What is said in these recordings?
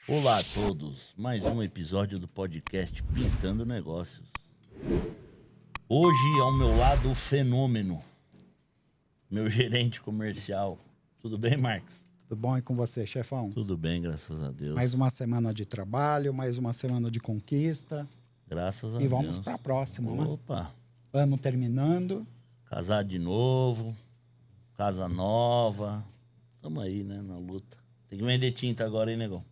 Olá a todos, mais um episódio do podcast Pintando Negócios. Hoje ao meu lado o Fenômeno, meu gerente comercial. Tudo bem, Marcos? Tudo bom e com você, chefão? Tudo bem, graças a Deus. Mais uma semana de trabalho, mais uma semana de conquista. Graças a Deus. E vamos para a próxima, né? Opa, Ano terminando. casar de novo, casa nova. Tamo aí, né, na luta. Tem que vender tinta agora, hein, negão?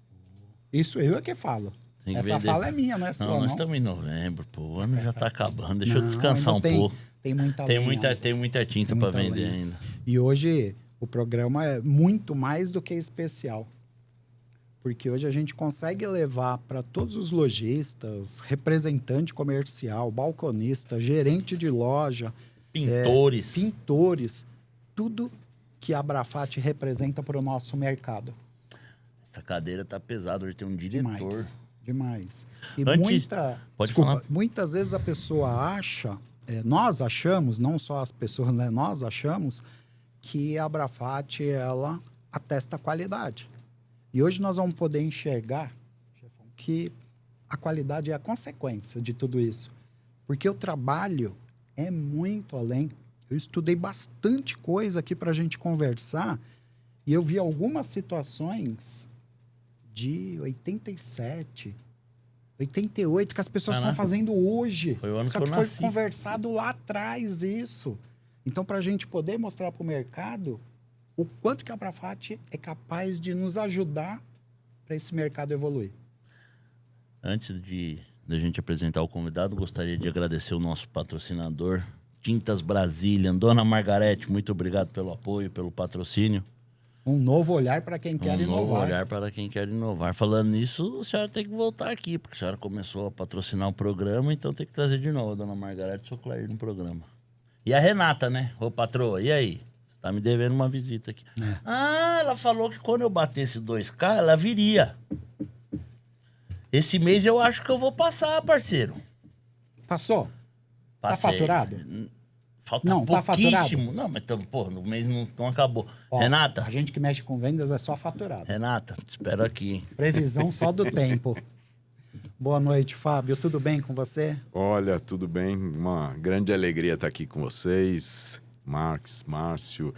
Isso eu é que falo. Tem que Essa vender. fala é minha, não é sua, Nós não. estamos em novembro, pô. O ano já tá acabando. Deixa eu Não, descansar um ainda pouco. Tem muita Tem lenha. muita tinta para muita vender lenha. ainda. E hoje o programa é muito mais do que especial. Porque hoje a gente consegue levar para todos os lojistas, representante comercial, balconista, gerente de loja, Pintores. pintores, tudo que a Abrafat representa para o nosso mercado. Essa cadeira tá pesada, hoje tem um diretor. Demais. E Antes- pode falar. muitas vezes a pessoa acha, nós achamos, não só as pessoas, né, nós achamos que a Abrafat, ela atesta a qualidade. E hoje nós vamos poder enxergar, chefão, que a qualidade é a consequência de tudo isso. Porque o trabalho é muito além. Eu estudei bastante coisa aqui para a gente conversar e eu vi algumas situações de 87, 88 que as pessoas estão Caraca. fazendo hoje. Foi o ano Só que que eu foi nasci. conversado lá atrás isso. Então, para a gente poder mostrar para o mercado o quanto que a Abrafat é capaz de nos ajudar para esse mercado evoluir. Antes de a gente apresentar o convidado, gostaria de agradecer o nosso patrocinador, Tintas Brasília. Dona Margarete, muito obrigado pelo apoio, pelo patrocínio. Um novo olhar para quem quer Um novo inovar. olhar para quem quer inovar. Falando nisso, a senhora tem que voltar aqui, porque a senhora começou a patrocinar o programa, então tem que trazer de novo a Dona Margarete e o seu Clair no programa. E a Renata, né? Ô, patroa, e aí? Você tá me devendo uma visita aqui. Ah, ela falou que quando eu batesse 2K, ela viria. Esse mês eu acho que eu vou passar, parceiro. Passou? Tá Passei. faturado? Falta Não, tá pouquíssimo. Não, mas pô, no mês não acabou. Ó, Renata, A gente que mexe com vendas é só faturado. Renata, te espero aqui, hein? Previsão só do tempo. Boa noite, Fábio. Tudo bem com você? Olha, tudo bem? Uma grande alegria estar aqui com vocês, Marcos, Márcio,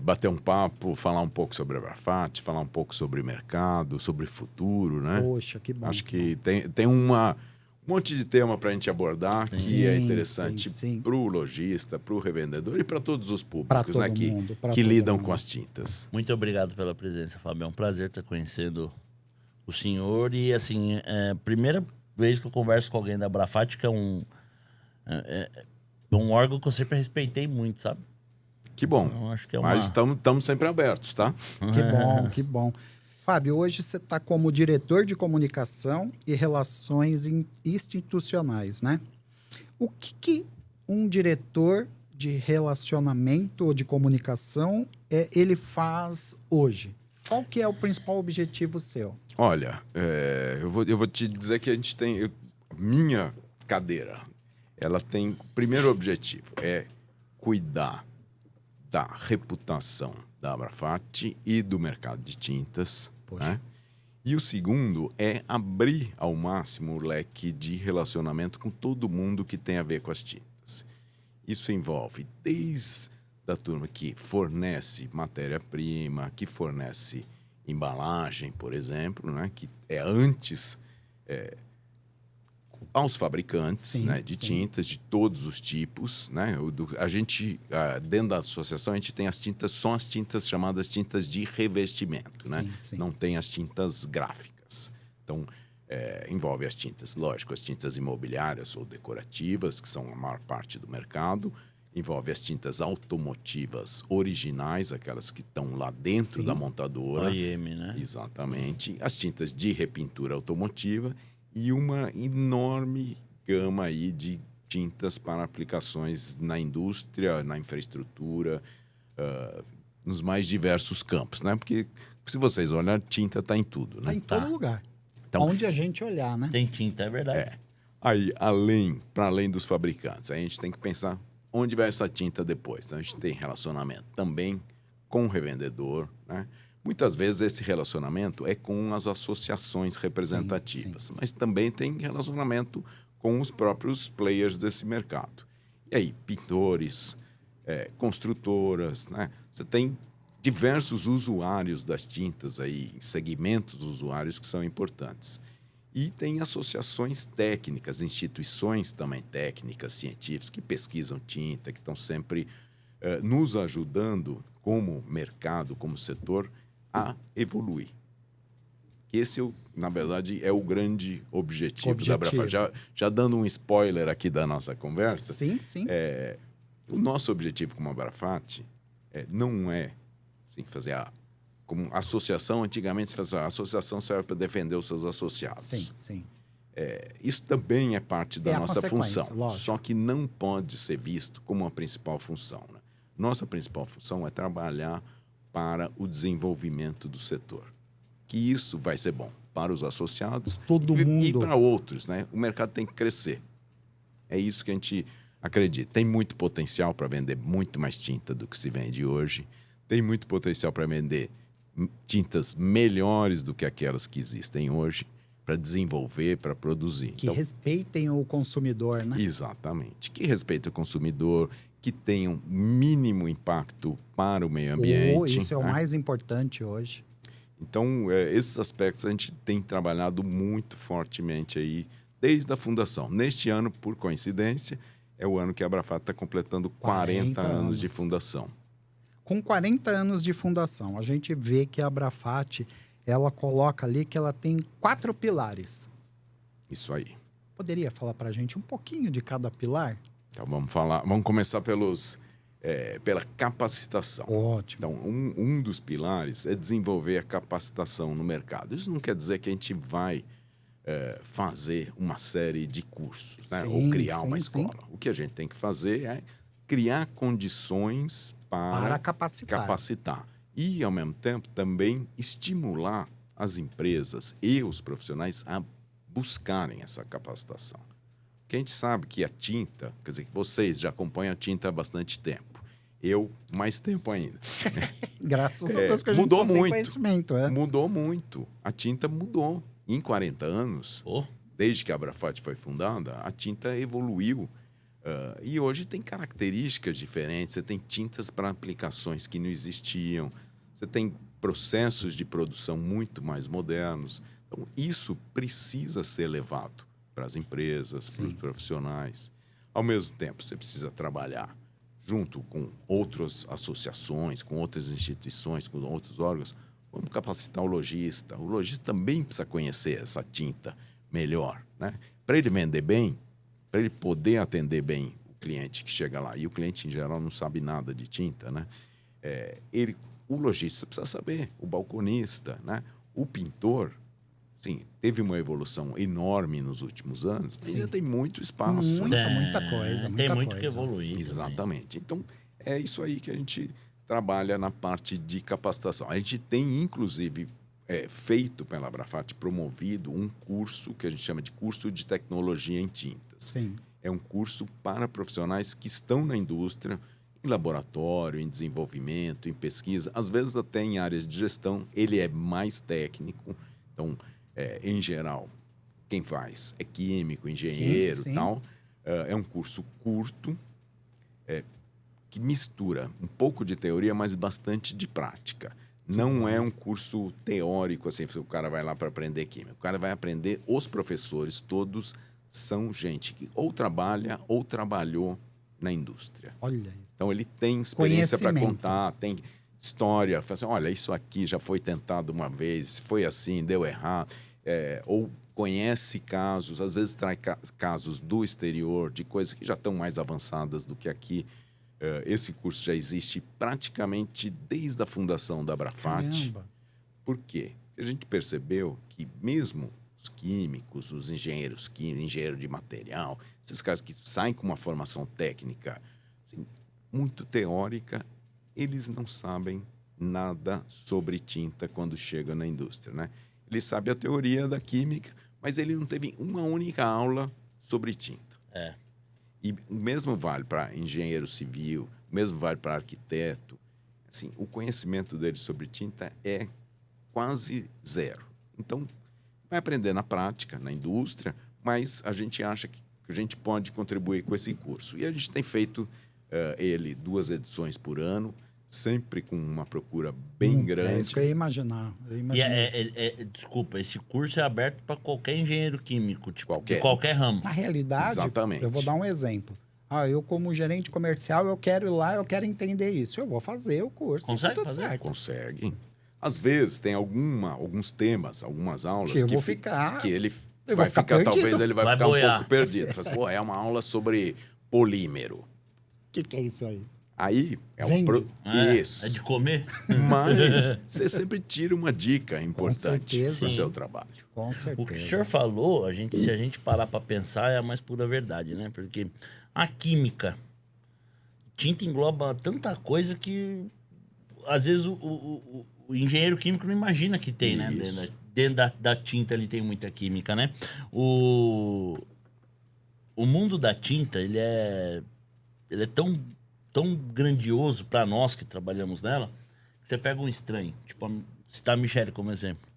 bater um papo, falar um pouco sobre a Abrafat, falar um pouco sobre o mercado, sobre o futuro, né? Poxa, que bom. Acho que tem um monte de tema para a gente abordar que é interessante sim. para o lojista, para o revendedor e para todos os Pra públicos, todo né? mundo, pra Que todo lidam mundo. com as tintas. Muito obrigado pela presença, Fábio. É um prazer estar conhecendo o senhor. E, assim, primeira vez que eu converso com alguém da Abrafat, que é um órgão que eu sempre respeitei muito, sabe? Que bom. Então, acho que é Mas estamos sempre abertos, tá? Que bom, que bom. Fábio, hoje você está como diretor de comunicação e relações institucionais, né? O que um diretor de relacionamento ou de comunicação ele faz hoje? Qual que é o principal objetivo seu? Olha, eu vou te dizer que a gente tem... minha cadeira, ela tem... O primeiro objetivo é cuidar da reputação da Abrafat e do mercado de tintas. Poxa. Né? E o segundo é abrir ao máximo o leque de relacionamento com todo mundo que tem a ver com as tintas. Isso envolve desde a turma que fornece matéria-prima, que fornece embalagem, por exemplo, né? Que é antes aos fabricantes, Sim, né? De sim. tintas de todos os tipos, né? A gente, dentro da associação, a gente tem são as tintas chamadas tintas de revestimento, né? Sim, sim. Não tem as tintas gráficas. Então, envolve as tintas, lógico, as tintas imobiliárias ou decorativas, que são a maior parte do mercado. Envolve as tintas automotivas originais, aquelas que estão lá dentro Sim. da montadora. OEM, né? Exatamente. As tintas de repintura automotiva e uma enorme gama aí de tintas para aplicações na indústria, na infraestrutura, nos mais diversos campos, né? Porque, se vocês olharem, tinta está em tudo, né? Está em todo lugar. Então- Onde a gente olhar, né? Tem tinta, é verdade. Aí, para além dos fabricantes, a gente tem que pensar onde vai essa tinta depois. Então, a gente tem relacionamento também com o revendedor, né? Muitas vezes esse relacionamento é com as associações representativas, mas também tem relacionamento com os próprios players desse mercado. E aí, pintores, construtoras, né? Você tem diversos usuários das tintas aí, segmentos dos usuários que são importantes. E tem associações técnicas, instituições também técnicas, científicas, que pesquisam tinta, que estão sempre nos ajudando como mercado, como setor, a evoluir. Esse, na verdade, é o grande objetivo da Abrafat. Já dando um spoiler aqui da nossa conversa. Sim. O nosso objetivo como Abrafat não é assim, fazer como associação. Antigamente, se fazia, a associação serve para defender os seus associados. Sim. Isso também é parte da nossa função. Lógico. Só que não pode ser visto como a principal função. Né? Nossa principal função é trabalhar para o desenvolvimento do setor. Que isso vai ser bom para os associados e para outros. Né? O mercado tem que crescer. É isso que a gente acredita. Tem muito potencial para vender muito mais tinta do que se vende hoje. Tem muito potencial para vender tintas melhores do que aquelas que existem hoje, para desenvolver, para produzir. Que respeitem o consumidor, né? Exatamente. Que respeitem o consumidor, que tenham mínimo impacto para o meio ambiente. Isso é o mais importante hoje. Então, esses aspectos a gente tem trabalhado muito fortemente aí desde a fundação. Neste ano, por coincidência, é o ano que a Abrafat está completando 40 anos de fundação. Com 40 anos de fundação, a gente vê que a Abrafat, ela coloca ali que ela tem 4 pilares. Isso aí. Poderia falar para a gente um pouquinho de cada pilar? Então, vamos começar pela capacitação. Ótimo. Então, um dos pilares é desenvolver a capacitação no mercado. Isso não quer dizer que a gente vai fazer uma série de cursos, né? Ou criar uma escola. O que a gente tem que fazer é criar condições para capacitar. E, ao mesmo tempo, também estimular as empresas e os profissionais a buscarem essa capacitação. Porque a gente sabe que a tinta, quer dizer, que vocês já acompanham a tinta há bastante tempo. Eu, mais tempo ainda. Graças a Deus que a gente mudou só muito. tem conhecimento. Mudou muito. A tinta mudou. Em 40 anos, desde que a Abrafat foi fundada, a tinta evoluiu. E hoje tem características diferentes. Você tem tintas para aplicações que não existiam. Você tem processos de produção muito mais modernos. Então, isso precisa ser levado para as empresas, para os profissionais. Ao mesmo tempo, você precisa trabalhar junto com outras associações, com outras instituições, com outros órgãos. Vamos capacitar o lojista. O lojista também precisa conhecer essa tinta melhor, né? Para ele vender bem, para ele poder atender bem o cliente que chega lá. E o cliente, em geral, não sabe nada de tinta, né? O lojista precisa saber, o balconista, né? O pintor, sim, teve uma evolução enorme nos últimos anos. Ainda tem muito espaço. Muita coisa. Tem muito que evoluir. Exatamente. Então, é isso aí que a gente trabalha na parte de capacitação. A gente tem, inclusive, feito pela Abrafat, promovido um curso que a gente chama de curso de tecnologia em tintas. Sim. É um curso para profissionais que estão na indústria, em laboratório, em desenvolvimento, em pesquisa, às vezes até em áreas de gestão. Ele é mais técnico. Então, em geral, quem faz é químico, engenheiro e tal. É um curso curto, que mistura um pouco de teoria, mas bastante de prática. Não é um curso teórico, assim, o cara vai lá para aprender química. O cara vai aprender, os professores todos são gente que ou trabalha ou trabalhou na indústria. Olha isso. Então, ele tem experiência para contar, tem história. Fala assim, olha, isso aqui já foi tentado uma vez, foi assim, deu errado. Ou conhece casos, às vezes traz casos do exterior, de coisas que já estão mais avançadas do que aqui. Esse curso já existe praticamente desde a fundação da Abrafat. Caramba. Por quê? A gente percebeu que mesmo os químicos, os engenheiros químicos, engenheiro de material, esses caras que saem com uma formação técnica assim, muito teórica, eles não sabem nada sobre tinta quando chegam na indústria, né? Ele sabe a teoria da química, mas ele não teve uma única aula sobre tinta. E o mesmo vale para engenheiro civil, o mesmo vale para arquiteto. assim, o conhecimento deles sobre tinta é quase zero. Então, vai aprender na prática, na indústria, mas a gente acha que a gente pode contribuir com esse curso. E a gente tem feito ele 2 edições por ano, sempre com uma procura bem grande. É isso que eu ia imaginar. Desculpa, esse curso é aberto para qualquer engenheiro químico, tipo, de Qualquer. qualquer ramo. Na realidade, Exatamente. eu vou dar um exemplo. Eu como gerente comercial, eu quero ir lá, eu quero entender isso. Eu vou fazer o curso. Consegue tá tudo fazer? certo. Conseguem. Às vezes tem alguns temas, algumas aulas Que eu que, vou ficar- que ele eu vai vou ficar ficar, perdido. talvez ele vai Vai ficar boiar. um pouco perdido. Fala assim, pô, é uma aula sobre polímero. O que é isso aí? Aí é Vende. Isso. É de comer? Mas você sempre tira uma dica importante certeza. do Sim. seu trabalho. Com certeza. O que o senhor falou, se a gente parar para pensar, é a mais pura verdade, né? Porque a química, tinta engloba tanta coisa que às vezes o engenheiro químico não imagina que tem, né? Isso. Dentro da tinta ali tem muita química, né? O mundo da tinta, ele é tão grandioso para nós que trabalhamos nela, que você pega um estranho, tipo, citar a Michele como exemplo.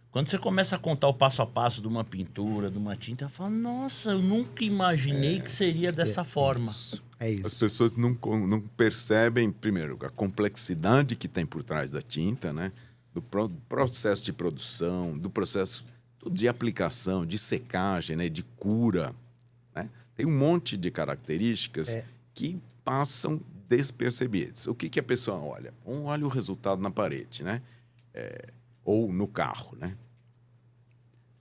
Quando você começa a contar o passo a passo de uma pintura, de uma tinta, ela fala, nossa, eu nunca imaginei que seria dessa forma. É As isso. pessoas não percebem, primeiro, a complexidade que tem por trás da tinta, né? Do processo de produção, do processo de aplicação, de secagem, né? De cura. Né? Tem um monte de características que passam despercebidas. O que a pessoa olha? Olha o resultado na parede, né? Ou no carro, né?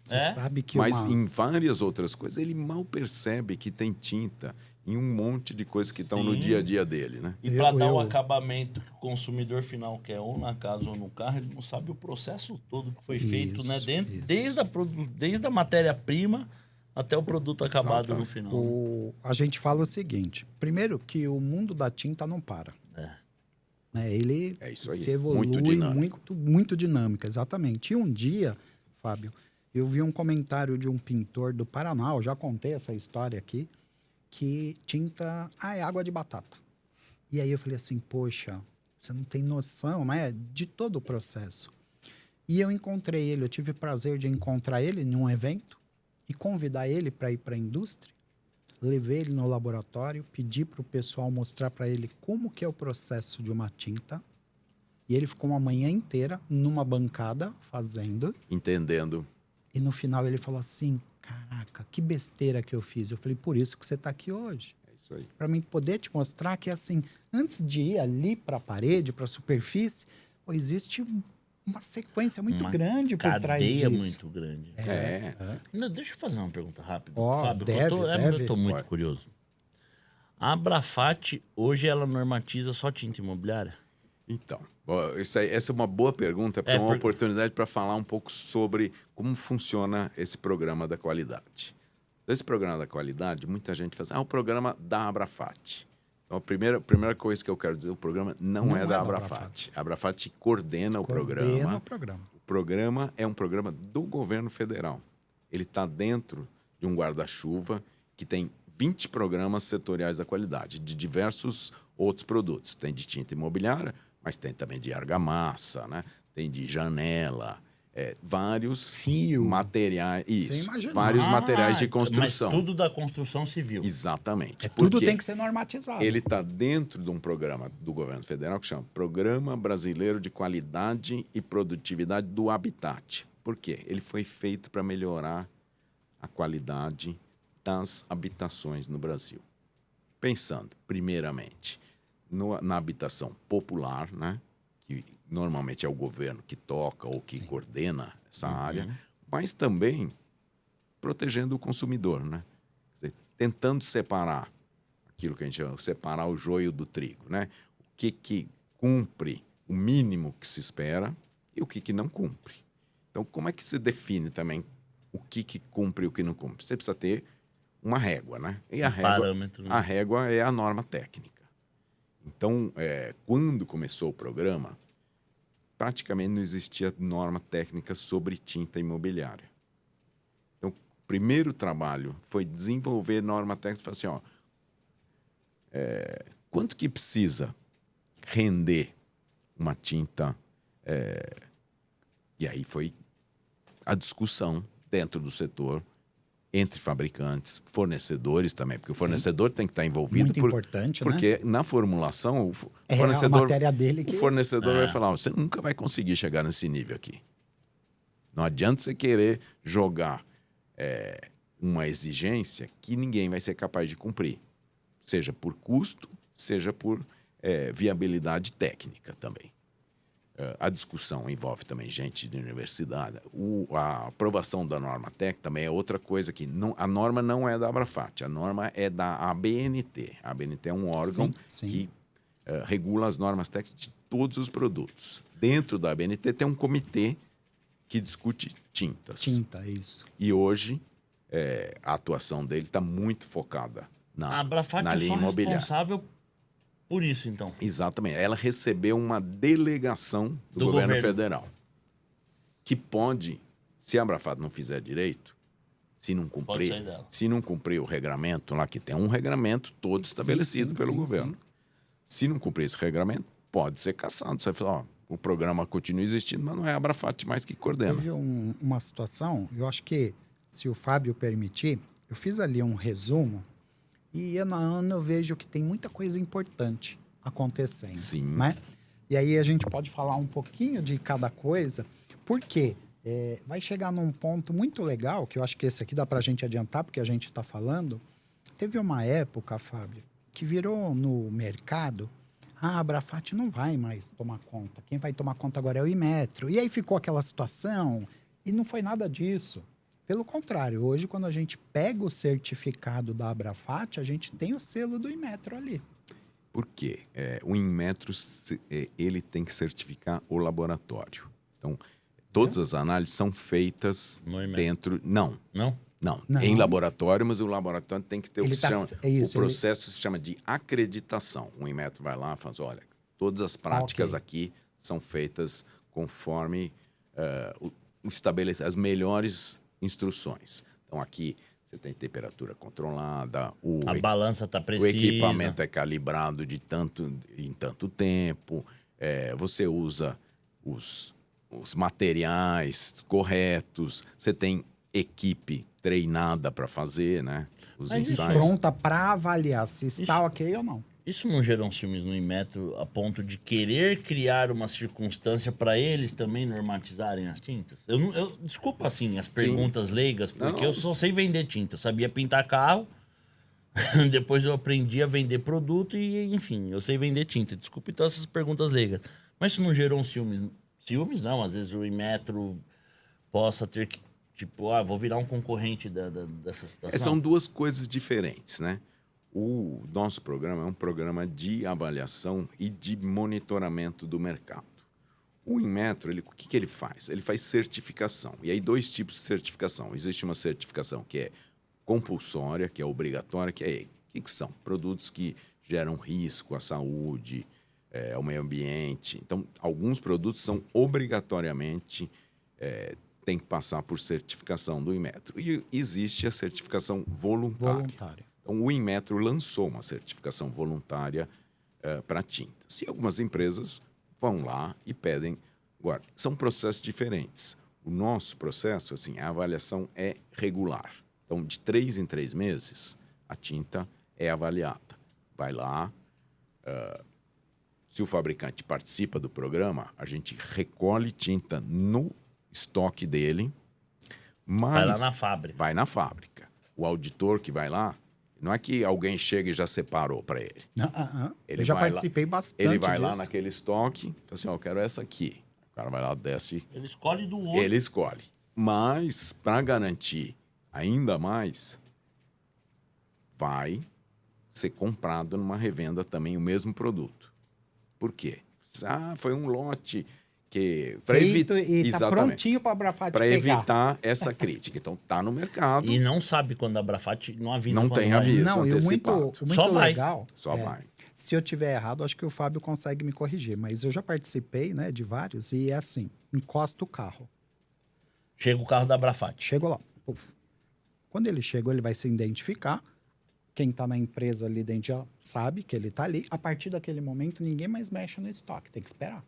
Você sabe que Mas em várias outras coisas, ele mal percebe que tem tinta em um monte de coisas que estão no Sim. dia a dia dele, né? E para dar o Eu- acabamento que o consumidor final quer, ou na casa ou no carro, ele não sabe o processo todo que foi feito, né? Isso. Desde a matéria-prima até o produto acabado no final. A gente fala o seguinte. Primeiro que o mundo da tinta não para. Né? Ele É isso aí, se evolui muito dinâmico. muito dinâmico, exatamente. E um dia, Fábio, eu vi um comentário de um pintor do Paraná, eu já contei essa história aqui, que tinta é água de batata. E aí eu falei assim, poxa, você não tem noção, né, de todo o processo. E eu encontrei ele, eu tive o prazer de encontrar ele num evento e convidar ele para ir para a indústria. Levei ele no laboratório, pedi para o pessoal mostrar para ele como que é o processo de uma tinta. E ele ficou uma manhã inteira numa bancada fazendo. Entendendo. E no final ele falou assim, caraca, que besteira que eu fiz. Eu falei, por isso que você está aqui hoje. É isso aí. Para mim poder te mostrar que, assim, antes de ir ali para a parede, para a superfície, existe uma sequência muito grande por trás disso. Cadeia muito grande. É. Não, deixa eu fazer uma pergunta rápida. Ó, Fábio, deve, eu deve. tô muito Pode. curioso. A Abrafat, hoje, ela normatiza só tinta imobiliária? Então, essa é uma boa pergunta, porque é uma porque- oportunidade para falar um pouco sobre como funciona esse programa da qualidade. Esse programa da qualidade, muita gente fala assim, o programa da Abrafat. Então, a primeira coisa que eu quero dizer, o programa não é da Abrafat. A Abrafat coordena o Coordena programa. o programa. O programa é um programa do governo federal. Ele está dentro de um guarda-chuva que tem 20 programas setoriais da qualidade, de diversos outros produtos. Tem de tinta imobiliária, mas tem também de argamassa, né? Tem de janela, vários Fio. materiais. Isso, imagina. vários materiais de construção. Mas tudo da construção civil. Exatamente. Tudo Porque tem que ser normatizado. ele está dentro de um programa do governo federal que chama Programa Brasileiro de Qualidade e Produtividade do Habitat. Por quê? Ele foi feito para melhorar a qualidade das habitações no Brasil. Pensando, primeiramente, na habitação popular, né? Que normalmente é o governo que toca ou que coordena essa área, mas também protegendo o consumidor, né? Quer dizer, tentando separar aquilo que a gente chama, separar o joio do trigo, né? O que cumpre o mínimo que se espera e o que não cumpre. Então, como é que se define também o que cumpre e o que não cumpre? Você precisa ter uma régua, né? E parâmetro, né? a régua é a norma técnica. Então, quando começou o programa, praticamente não existia norma técnica sobre tinta imobiliária. Então, o primeiro trabalho foi desenvolver norma técnica. Falar assim, quanto que precisa render uma tinta. E aí foi a discussão dentro do setor, entre fabricantes, fornecedores também, porque o fornecedor tem que estar envolvido. Muito importante, porque na formulação, o a fornecedor, matéria dele o fornecedor vai falar, você nunca vai conseguir chegar nesse nível aqui. Não adianta você querer jogar uma exigência que ninguém vai ser capaz de cumprir. Seja por custo, seja por viabilidade técnica também. A discussão envolve também gente de universidade. A aprovação da norma técnica também é outra coisa que a norma não é da Abrafat, a norma é da ABNT. A ABNT é um órgão que regula as normas técnicas de todos os produtos. Dentro da ABNT tem um comitê que discute tintas. Tinta, isso. E hoje a atuação dele está muito focada na linha imobiliária. Responsável por isso, então. Exatamente. Ela recebeu uma delegação do governo federal. Que pode, se a Abrafat não fizer direito, se não cumprir o regramento lá, que tem um regramento todo estabelecido pelo governo. Sim. Se não cumprir esse regramento, pode ser cassado. Você vai falar, o programa continua existindo, mas não é a Abrafat mais que coordena. Teve uma situação, eu acho que, se o Fábio permitir, eu fiz ali um resumo. E ano a ano eu vejo que tem muita coisa importante acontecendo. Sim. Né? E aí a gente pode falar um pouquinho de cada coisa, porque vai chegar num ponto muito legal, que eu acho que esse aqui dá para a gente adiantar, porque a gente está falando. Teve uma época, Fábio, que virou no mercado, a Abrafat não vai mais tomar conta. Quem vai tomar conta agora é o Inmetro. E aí ficou aquela situação, e não foi nada disso. Pelo contrário, hoje, quando a gente pega o certificado da Abrafat, a gente tem o selo do Inmetro ali. Por quê? O Inmetro, ele tem que certificar o laboratório. Então, todas as análises são feitas dentro... Não. Em laboratório, mas o laboratório tem que ter o processo se chama de acreditação. O Inmetro vai lá e fala, olha, todas as práticas aqui são feitas conforme as melhores instruções. Então, aqui você tem temperatura controlada, a balança está precisa, o equipamento é calibrado em tanto tempo, você usa os materiais corretos, você tem equipe treinada para fazer, né? Os ensaios. Pronta para avaliar se está ok ou não. Isso não gerou ciúmes no Inmetro a ponto de querer criar uma circunstância para eles também normatizarem as tintas? Desculpa, assim, as perguntas leigas, porque eu só sei vender tinta. Eu sabia pintar carro, depois eu aprendi a vender produto e, enfim, eu sei vender tinta. Desculpa, então, essas perguntas leigas. Mas isso não gerou ciúmes? Ciúmes, não. Às vezes o Inmetro possa ter que, vou virar um concorrente dessa situação. São duas coisas diferentes, né? O nosso programa é um programa de avaliação e de monitoramento do mercado. O Inmetro, o que ele faz? Ele faz certificação. E aí, 2 tipos de certificação. Existe uma certificação que é compulsória, que é obrigatória, que são? Produtos que geram risco à saúde, ao meio ambiente. Então, alguns produtos são obrigatoriamente, tem que passar por certificação do Inmetro. E existe a certificação voluntária. Então, o Inmetro lançou uma certificação voluntária para tintas. E algumas empresas vão lá e pedem. Agora, são processos diferentes. O nosso processo, assim, a avaliação é regular. Então, de 3 em 3 meses, a tinta é avaliada. Vai lá. Se o fabricante participa do programa, a gente recolhe tinta no estoque dele. Mas vai lá na fábrica. Vai na fábrica. O auditor que vai lá, não é que alguém chega e já separou para ele. Eu já participei bastante Ele vai disso. lá naquele estoque, fala assim, eu quero essa aqui. O cara vai lá, desce. Ele escolhe do outro. Ele escolhe. Mas, para garantir ainda mais, vai ser comprado numa revenda também o mesmo produto. Por quê? Foi um lote que... Feito e está prontinho para a Abrafat pegar. Para evitar essa crítica. Então, está no mercado. E não sabe quando a Abrafat não avisa. Não tem aviso. Não, e o muito Só legal... Só vai. Se eu tiver errado, acho que o Fábio consegue me corrigir. Mas eu já participei, né, de vários e é assim, encosta o carro. Chega o carro da Abrafat. Chegou lá. Puf. Quando ele chegou, ele vai se identificar. quem está na empresa ali dentro já sabe que ele está ali. A partir daquele momento, ninguém mais mexe no estoque, tem que esperar.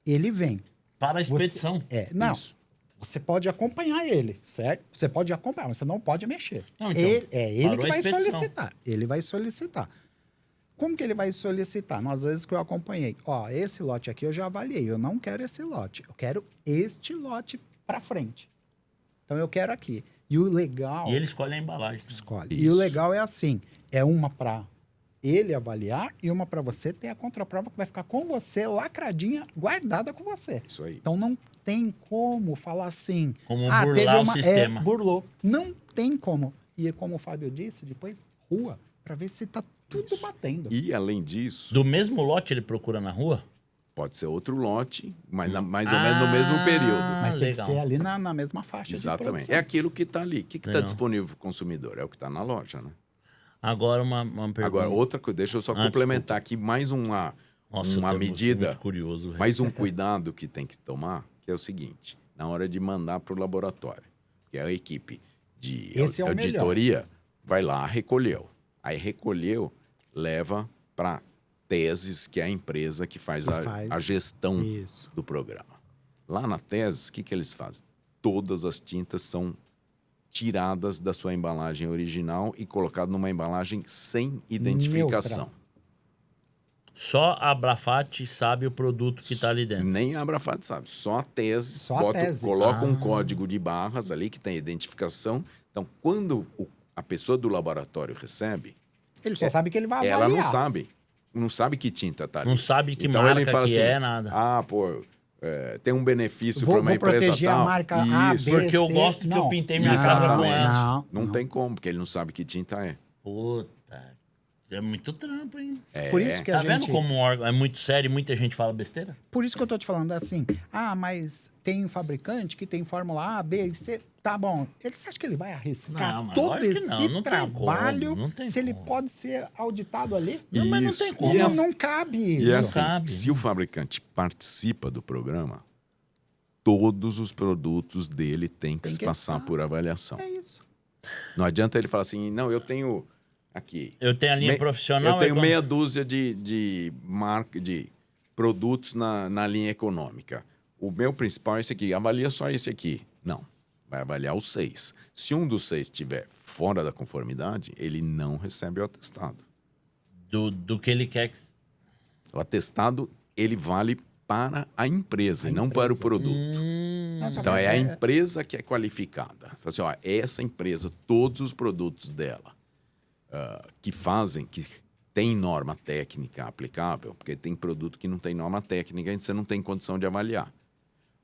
Ele vem. Para a expedição. Não. Isso. Você pode acompanhar ele, certo? Você pode acompanhar, mas você não pode mexer. Não, então, ele parou que a vai expedição. solicitar. Ele vai solicitar. Como que ele vai solicitar? Às vezes que eu acompanhei. Ó, esse lote aqui eu já avaliei. Eu não quero esse lote. Eu quero este lote para frente. Então eu quero aqui. E o legal... E ele escolhe a embalagem. Escolhe. Isso. E o legal é assim, é uma para ele avaliar e uma para você ter a contraprova que vai ficar com você, lacradinha, guardada com você. Isso aí. Então não tem como falar assim... Como teve burlar o sistema. burlou. Não tem como. E como o Fábio disse, depois rua, para ver se tá tudo batendo. E, além disso, Do mesmo lote ele procura na rua? pode ser outro lote, mas mais ou menos no mesmo período. Mas tem legal. que ser ali na mesma faixa de Exatamente. produção. É aquilo que está ali. O que está Legal. disponível para o consumidor? É o que está na loja, né? Agora uma pergunta. Agora, outra coisa, deixa eu só complementar aqui mais uma Nossa, eu uma tô medida, muito curioso, velho. mais um cuidado que tem que tomar, que é o seguinte, na hora de mandar para o laboratório, que é a equipe de Esse é o auditoria, vai lá, recolheu. Aí recolheu, leva para Teses, que é a empresa que faz a gestão Isso. do programa. Lá na Teses, o que eles fazem? Todas as tintas são tiradas da sua embalagem original e colocadas numa embalagem sem identificação. Neutra. Só a Abrafat sabe o produto que está ali dentro. Nem a Abrafat sabe, só a Tese. Só a Tese. Coloca um código de barras ali que tem identificação. Então, quando a pessoa do laboratório recebe, Ele só sabe que ele vai avaliar. ela não sabe. Não sabe que tinta tá ali. Não sabe que então, marca ele fala que assim, é, nada. Ah, pô, tem um benefício para Vou uma empresa proteger tal. a marca A, Isso. B, Porque eu C. gosto que eu Não. pintei minha casa com ela. Não tem como, porque ele não sabe que tinta é. Puta, é muito trampo, hein? Por isso que Tá a gente... vendo como um órgão é muito sério e muita gente fala besteira? Por isso que eu tô te falando assim, mas tem um fabricante que tem fórmula A, B e C, tá bom. Você acha que ele vai arriscar Não, mas todo lógico que esse não, não tem trabalho como, não tem se ele como. pode ser auditado ali? Não, mas não Isso. tem como. E Não, assim- não cabe E isso. é assim, sabe. se o fabricante participa do programa, todos os produtos dele têm que Tem que passar estar. por avaliação. É isso. Não adianta ele falar assim, não, eu tenho aqui... Eu tenho a linha profissional. Eu tenho é meia dúzia de produtos na linha econômica. O meu principal é esse aqui. Avalia só esse aqui. Não. Vai avaliar os 6. Se um dos 6 estiver fora da conformidade, ele não recebe o atestado. do que ele quer. O atestado, ele vale para a empresa e não para o produto. Não, só Então, que é a empresa que é qualificada. Fala assim, ó, essa empresa, todos os produtos dela que tem norma técnica aplicável, porque tem produto que não tem norma técnica e você não tem condição de avaliar.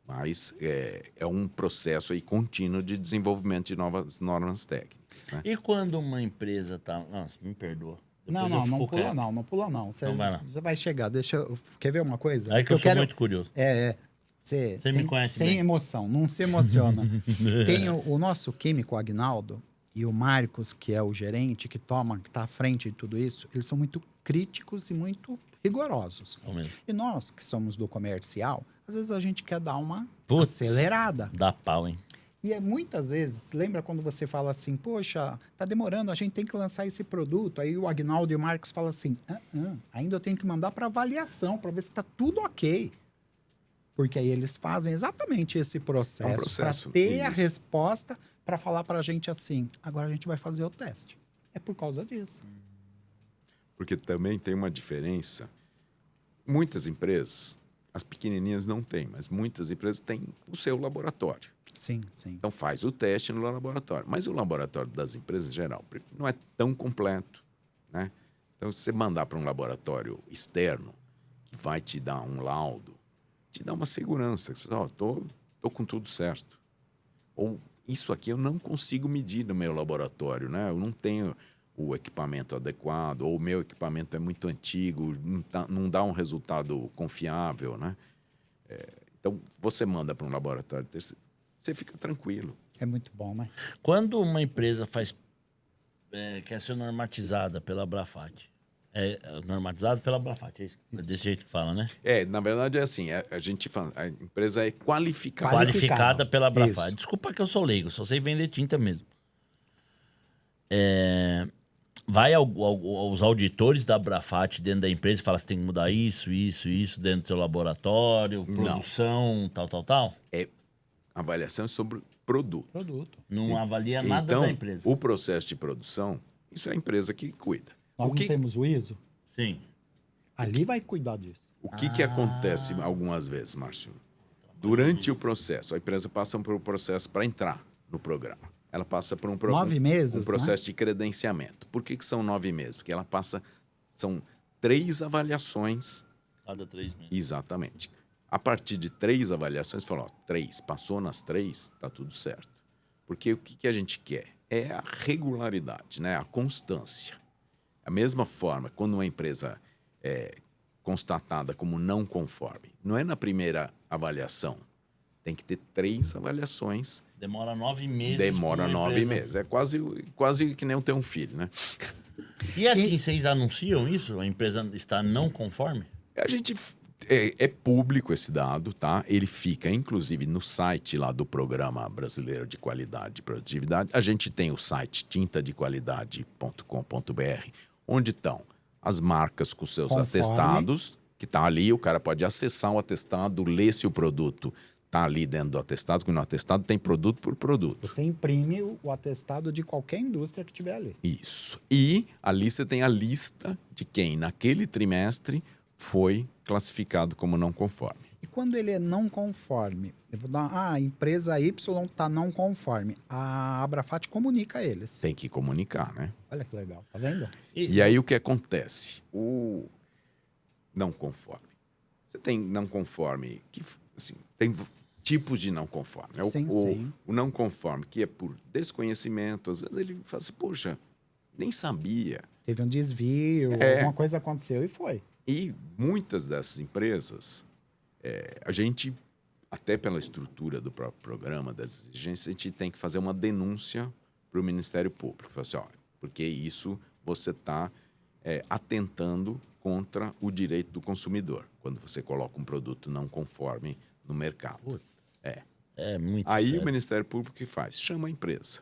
Mas é um processo aí contínuo de desenvolvimento de novas normas técnicas. Né? E quando uma empresa tá. Nossa, me perdoa. Depois eu Não fico pula quieto. não pula não. Você, Então vai lá. você vai chegar, quer ver uma coisa? É que eu sou muito curioso. Você me conhece sem bem. emoção, não se emociona. Tem o nosso químico Agnaldo e o Marcos, que é o gerente, que está à frente de tudo isso, eles são muito críticos e muito rigorosos. É mesmo. E nós, que somos do comercial, às vezes a gente quer dar uma Putz. acelerada. Dá pau, hein? E muitas vezes, lembra quando você fala assim, poxa, tá demorando, a gente tem que lançar esse produto. Aí o Agnaldo e o Marcos falam assim, ainda eu tenho que mandar para avaliação, para ver se está tudo ok. Porque aí eles fazem exatamente esse processo para ter a resposta, para falar para a gente assim, agora a gente vai fazer o teste. É por causa disso. Porque também tem uma diferença. Muitas empresas, as pequenininhas não têm, mas muitas empresas têm o seu laboratório. Sim, sim. Então faz o teste no laboratório. Mas o laboratório das empresas em geral não é tão completo, né? Então, se você mandar para um laboratório externo, que vai te dar um laudo, te dá uma segurança. Você fala, tô com tudo certo. Ou isso aqui eu não consigo medir no meu laboratório, né? Eu não tenho o equipamento adequado, ou o meu equipamento é muito antigo, não dá um resultado confiável, né? Então, você manda para um laboratório, você fica tranquilo. É muito bom, né? Quando uma empresa quer ser normatizada pela Abrafat, normatizado pela Abrafat, é isso? É desse jeito que fala, né? Na verdade é assim, a gente fala, a empresa é qualificada. Qualificada pela Abrafat. Isso. Desculpa que eu sou leigo, só sei vender tinta mesmo. vai aos auditores da Abrafat dentro da empresa e fala, você tem que mudar isso dentro do seu laboratório, produção, tal. Avaliação sobre produto. Não avalia nada da empresa. O processo de produção, isso é a empresa que cuida. Nós não temos o ISO? Sim. Ali vai cuidar disso. O que acontece algumas vezes, Márcio? Durante o processo, a empresa passa por um processo para entrar no programa. Ela passa por 9 meses, um processo de credenciamento. Por que são 9 meses? Porque ela passa... São 3 avaliações. Cada 3 meses. Exatamente. A partir de 3 avaliações, falou, 3, passou nas 3, tá tudo certo. Porque o que a gente quer? É a regularidade, né? A constância. Da mesma forma, quando uma empresa é constatada como não conforme, não é na primeira avaliação. Tem que ter 3 avaliações. Demora 9 meses. Demora 9 meses. É quase que nem ter um filho, né? E assim, vocês anunciam isso? A empresa está não conforme? A gente... É público esse dado, tá? Ele fica, inclusive, no site lá do Programa Brasileiro de Qualidade e Produtividade. A gente tem o site tintadequalidade.com.br, onde estão as marcas com seus atestados, que tá ali, o cara pode acessar o atestado, ler se o produto tá ali dentro do atestado, porque no atestado tem produto por produto. Você imprime o atestado de qualquer indústria que tiver ali. Isso. E ali você tem a lista de quem, naquele trimestre, foi classificado como não conforme. E quando ele é não conforme, eu vou dar, a empresa Y está não conforme, a Abrafat comunica a eles. Tem que comunicar, né? Olha que legal, tá vendo? E aí o que acontece? O não conforme. Você tem não conforme, que assim, tem tipos de não conforme. O não conforme, que é por desconhecimento, às vezes ele fala assim, poxa, nem sabia. Teve um desvio, alguma coisa aconteceu e foi. E muitas dessas empresas, a gente, até pela estrutura do próprio programa, das exigências, a gente tem que fazer uma denúncia para o Ministério Público. Fala assim, porque isso você está atentando contra o direito do consumidor, quando você coloca um produto não conforme no mercado. É muito Aí sério. o Ministério Público que faz? Chama a empresa.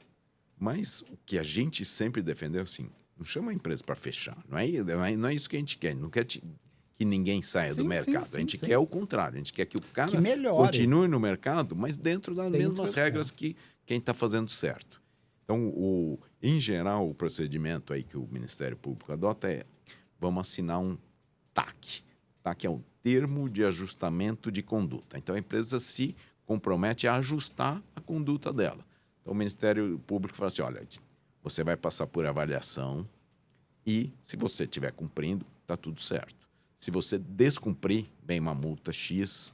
Mas o que a gente sempre defendeu, assim, não chama a empresa para fechar. Não é isso que a gente quer. Não quer que ninguém saia do mercado. A gente quer o contrário. A gente quer que o cara continue no mercado, mas dentro das mesmas regras que quem está fazendo certo. Então, em geral, o procedimento aí que o Ministério Público adota é vamos assinar um TAC. TAC é um termo de ajustamento de conduta. Então, a empresa se compromete a ajustar a conduta dela. Então, o Ministério Público fala assim, olha, você vai passar por avaliação e, se você estiver cumprindo, está tudo certo. Se você descumprir, vem uma multa X,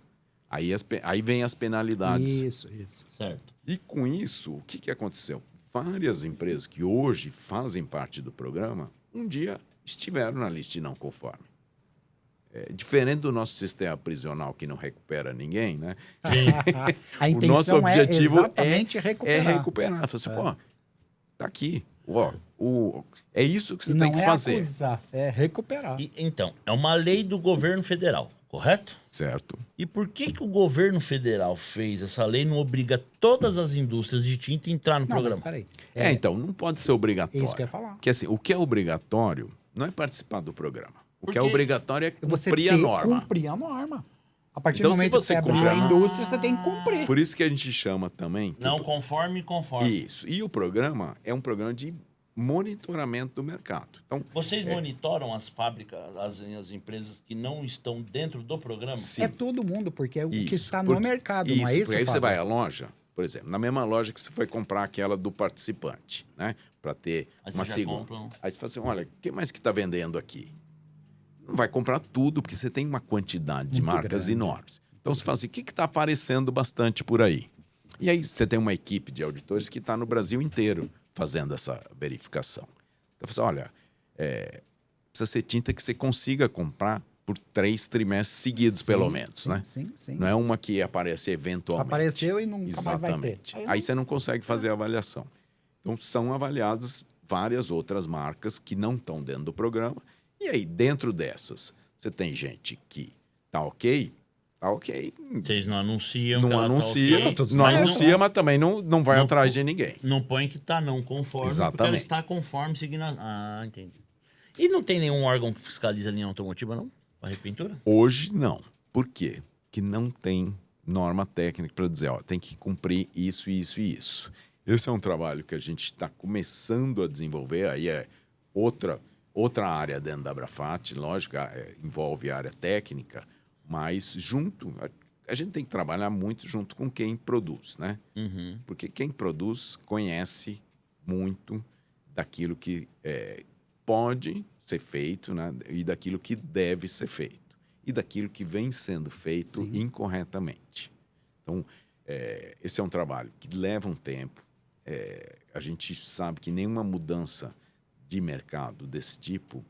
aí vem as penalidades. Isso. Certo. E com isso, o que aconteceu? Várias empresas que hoje fazem parte do programa, um dia estiveram na lista de não conforme. Diferente do nosso sistema prisional que não recupera ninguém, né? A intenção o nosso objetivo exatamente recuperar. É recuperar. Fala assim, pô, tá aqui. É isso que você tem que fazer. Não é acusar, é recuperar. Então, é uma lei do governo federal, correto? Certo. E por que o governo federal fez essa lei e não obriga todas as indústrias de tinta a entrar no programa? Mas peraí. Então, não pode ser obrigatório. Isso que eu ia falar. Porque assim, o que é obrigatório não é participar do programa. O que é obrigatório é cumprir a norma. Cumprir a norma. A partir Então, do momento se você que você abrir a indústria, você tem que cumprir. Por isso que a gente chama também... Não conforme. Isso. E o programa é um programa de monitoramento do mercado. Então, vocês monitoram as fábricas, as empresas que não estão dentro do programa? Sim. É todo mundo, porque é o que está no mercado, não é isso, porque aí Fábio? você vai à loja, por exemplo, na mesma loja que você foi comprar aquela do participante, né? Para ter uma segunda. Aí você fala assim, olha, o que mais que está vendendo aqui? Não vai comprar tudo, porque você tem uma quantidade de marcas enormes. Então você fala assim, o que está aparecendo bastante por aí? E aí você tem uma equipe de auditores que está no Brasil inteiro fazendo essa verificação. Então você fala, olha, precisa ser tinta que você consiga comprar por 3 trimestres seguidos, pelo menos, né? Sim. Não é uma que aparece eventualmente. Apareceu e nunca mais vai ter. Aí você não consegue fazer a avaliação. Então, são avaliadas várias outras marcas que não estão dentro do programa. E aí, dentro dessas, você tem gente que tá ok tá ok. Vocês não anunciam. Não que ela anuncia, tá ok. Tá tudo não certo, anuncia, né? mas também não vai Não- atrás de ninguém. Não põe que tá não conforme, porque ela Exatamente. está conforme seguindo entendi. E não tem nenhum órgão que fiscaliza a linha automotiva, não? A repintura? Hoje, não. Por quê? Que não tem norma técnica para dizer, ó, tem que cumprir isso, isso e isso. Esse é um trabalho que a gente está começando a desenvolver, aí é outra área dentro da Abrafat, lógico, envolve a área técnica, mas junto, a gente tem que trabalhar muito junto com quem produz, né? Uhum. Porque quem produz conhece muito daquilo que pode ser feito, né? E daquilo que deve ser feito. E daquilo que vem sendo feito incorretamente. Então, esse é um trabalho que leva um tempo. A gente sabe que nenhuma mudança de mercado desse tipo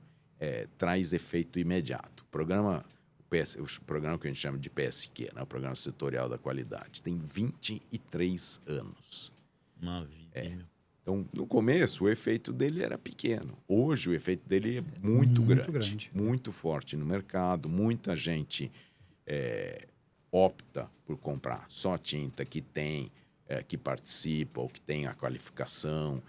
traz efeito imediato. O programa que a gente chama de PSQ, né? O Programa Setorial da Qualidade, tem 23 anos. Uma vida, meu. Então, no começo, o efeito dele era pequeno. Hoje, o efeito dele é muito grande, muito forte no mercado. Muita gente opta por comprar só tinta que tem, que participa ou que tem a qualificação.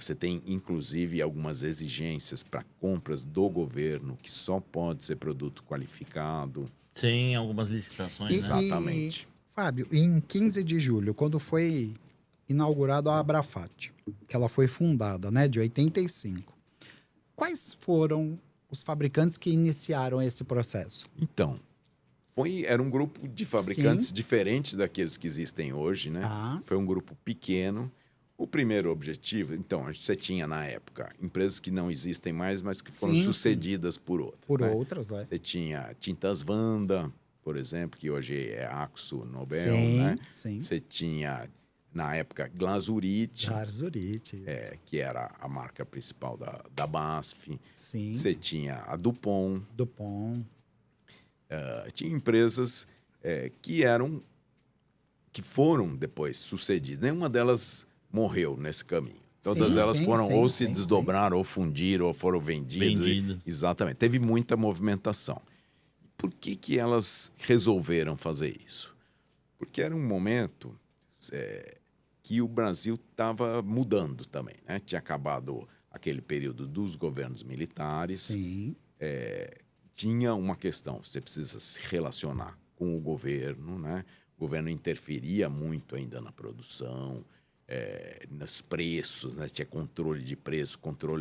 Você tem, inclusive, algumas exigências para compras do governo, que só pode ser produto qualificado. Tem algumas licitações, né? Exatamente. Fábio, em 15 de julho, quando foi inaugurada a Abrafat, que ela foi fundada, né, de 85, quais foram os fabricantes que iniciaram esse processo? Então, era um grupo de fabricantes diferente daqueles que existem hoje, né? Ah. Foi um grupo pequeno. O primeiro objetivo, então, você tinha na época empresas que não existem mais, mas que foram sucedidas por outras. Por né? outras, Você tinha Tintas Wanda, por exemplo, que hoje é Akzo Nobel, Sim, né? sim. Você tinha, na época, Glazurite, Glazurite. que era a marca principal da BASF. Sim. Você tinha a Dupont. Dupont. Tinha empresas que foram depois sucedidas. Nenhuma delas morreu nesse caminho. Todas elas foram ou se desdobraram, ou fundiram, ou foram vendidas. Exatamente. Teve muita movimentação. Por que elas resolveram fazer isso? Porque era um momento que o Brasil estava mudando também, né? Tinha acabado aquele período dos governos militares. Sim. Tinha uma questão, você precisa se relacionar com o governo, né? O governo interferia muito ainda na produção, nos preços, né? Tinha controle de preço,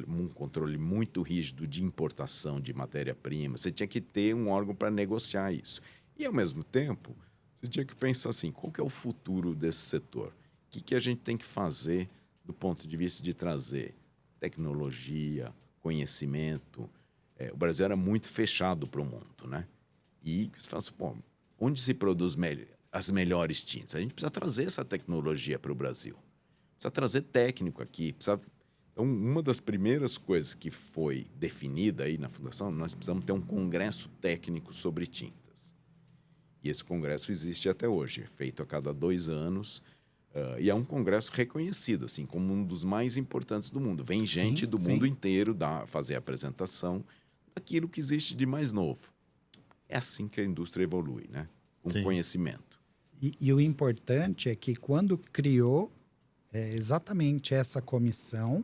um controle muito rígido de importação de matéria-prima. Você tinha que ter um órgão para negociar isso. E, ao mesmo tempo, você tinha que pensar assim, qual que é o futuro desse setor? O que a gente tem que fazer do ponto de vista de trazer tecnologia, conhecimento? O Brasil era muito fechado para o mundo, né? E você fala assim, pô, onde se produz as melhores tintas? A gente precisa trazer essa tecnologia para o Brasil. Precisa trazer técnico aqui. Então, uma das primeiras coisas que foi definida aí na Fundação, nós precisamos ter um congresso técnico sobre tintas. E esse congresso existe até hoje, é feito a cada 2 anos. E é um congresso reconhecido, assim, como um dos mais importantes do mundo. Vem gente do mundo inteiro fazer a apresentação daquilo que existe de mais novo. É assim que a indústria evolui, né? Com conhecimento. E o importante é que quando criou exatamente essa comissão,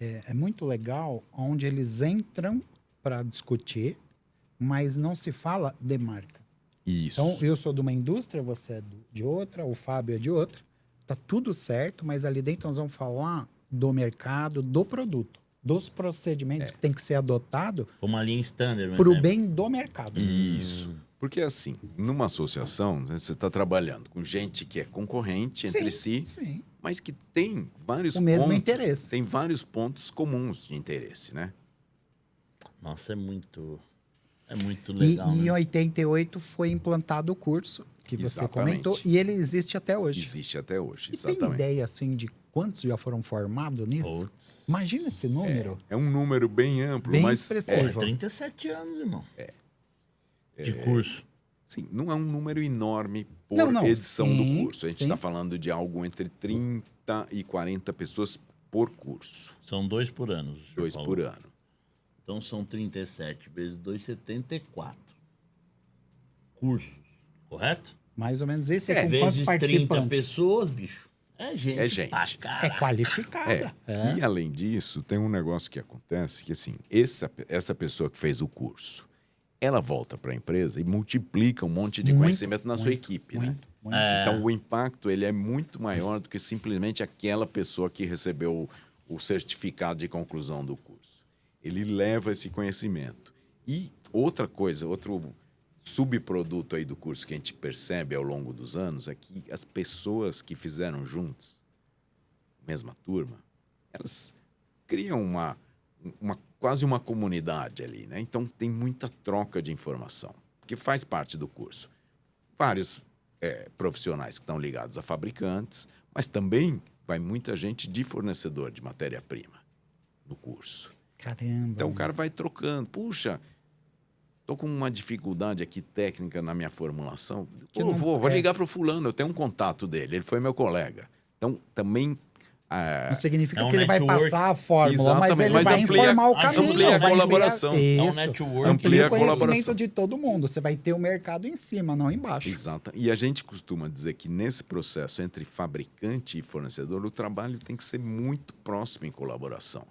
é muito legal onde eles entram para discutir, mas não se fala de marca. Isso. Então, eu sou de uma indústria, você é de outra, o Fábio é de outra. Tá tudo certo, mas ali dentro nós vamos falar do mercado, do produto, dos procedimentos que tem que ser adotado Uma linha standard, para o bem do mercado. Isso. Porque, assim, numa associação, né, você está trabalhando com gente que é concorrente entre si, mas que tem vários mesmo interesse. Tem vários pontos comuns de interesse, né? Nossa, é muito legal. E em né? 88 foi implantado o curso que você comentou, e ele existe até hoje. Existe até hoje, E exatamente. tem ideia, assim, de quantos já foram formados nisso? Imagina esse número. É um número bem amplo, Bem mas... expressivo. 37 anos, irmão. De curso. Sim, não é um número enorme por Não, edição sim, do curso. A gente está falando de algo entre 30 e 40 pessoas por curso. São 2 por ano. o senhor 2 falou. por ano. Então são 37 vezes 2, 74. Cursos. Correto? Mais ou menos isso. É, Com quantos Vezes 30 participantes? pessoas, bicho. É gente. É gente. pra É caralho. qualificada. E além disso, tem um negócio que acontece que assim, essa pessoa que fez o curso, ela volta para a empresa e multiplica um monte de Muito, conhecimento na sua muito, equipe, né? muito, muito. Então o impacto ele é muito maior do que simplesmente aquela pessoa que recebeu o certificado de conclusão do curso. Ele leva esse conhecimento. E outra coisa, outro subproduto aí do curso que a gente percebe ao longo dos anos é que as pessoas que fizeram juntos, mesma turma, elas criam quase uma comunidade ali, né? Então tem muita troca de informação, que faz parte do curso. Vários profissionais que estão ligados a fabricantes, mas também vai muita gente de fornecedor de matéria-prima no curso. Caramba. Então o cara vai trocando. Puxa, tô com uma dificuldade aqui técnica na minha formulação. Que não- Vou ligar para o fulano, eu tenho um contato dele, ele foi meu colega. Então também... Não significa É um que ele vai network. passar a fórmula, mas Exatamente, ele mas vai informar o caminho. amplia a vai colaboração. Isso. É um network. Amplia a o conhecimento colaboração. de todo mundo. Você vai ter o mercado em cima, não embaixo. Exato. E a gente costuma dizer que nesse processo entre fabricante e fornecedor, o trabalho tem que ser muito próximo em colaboração.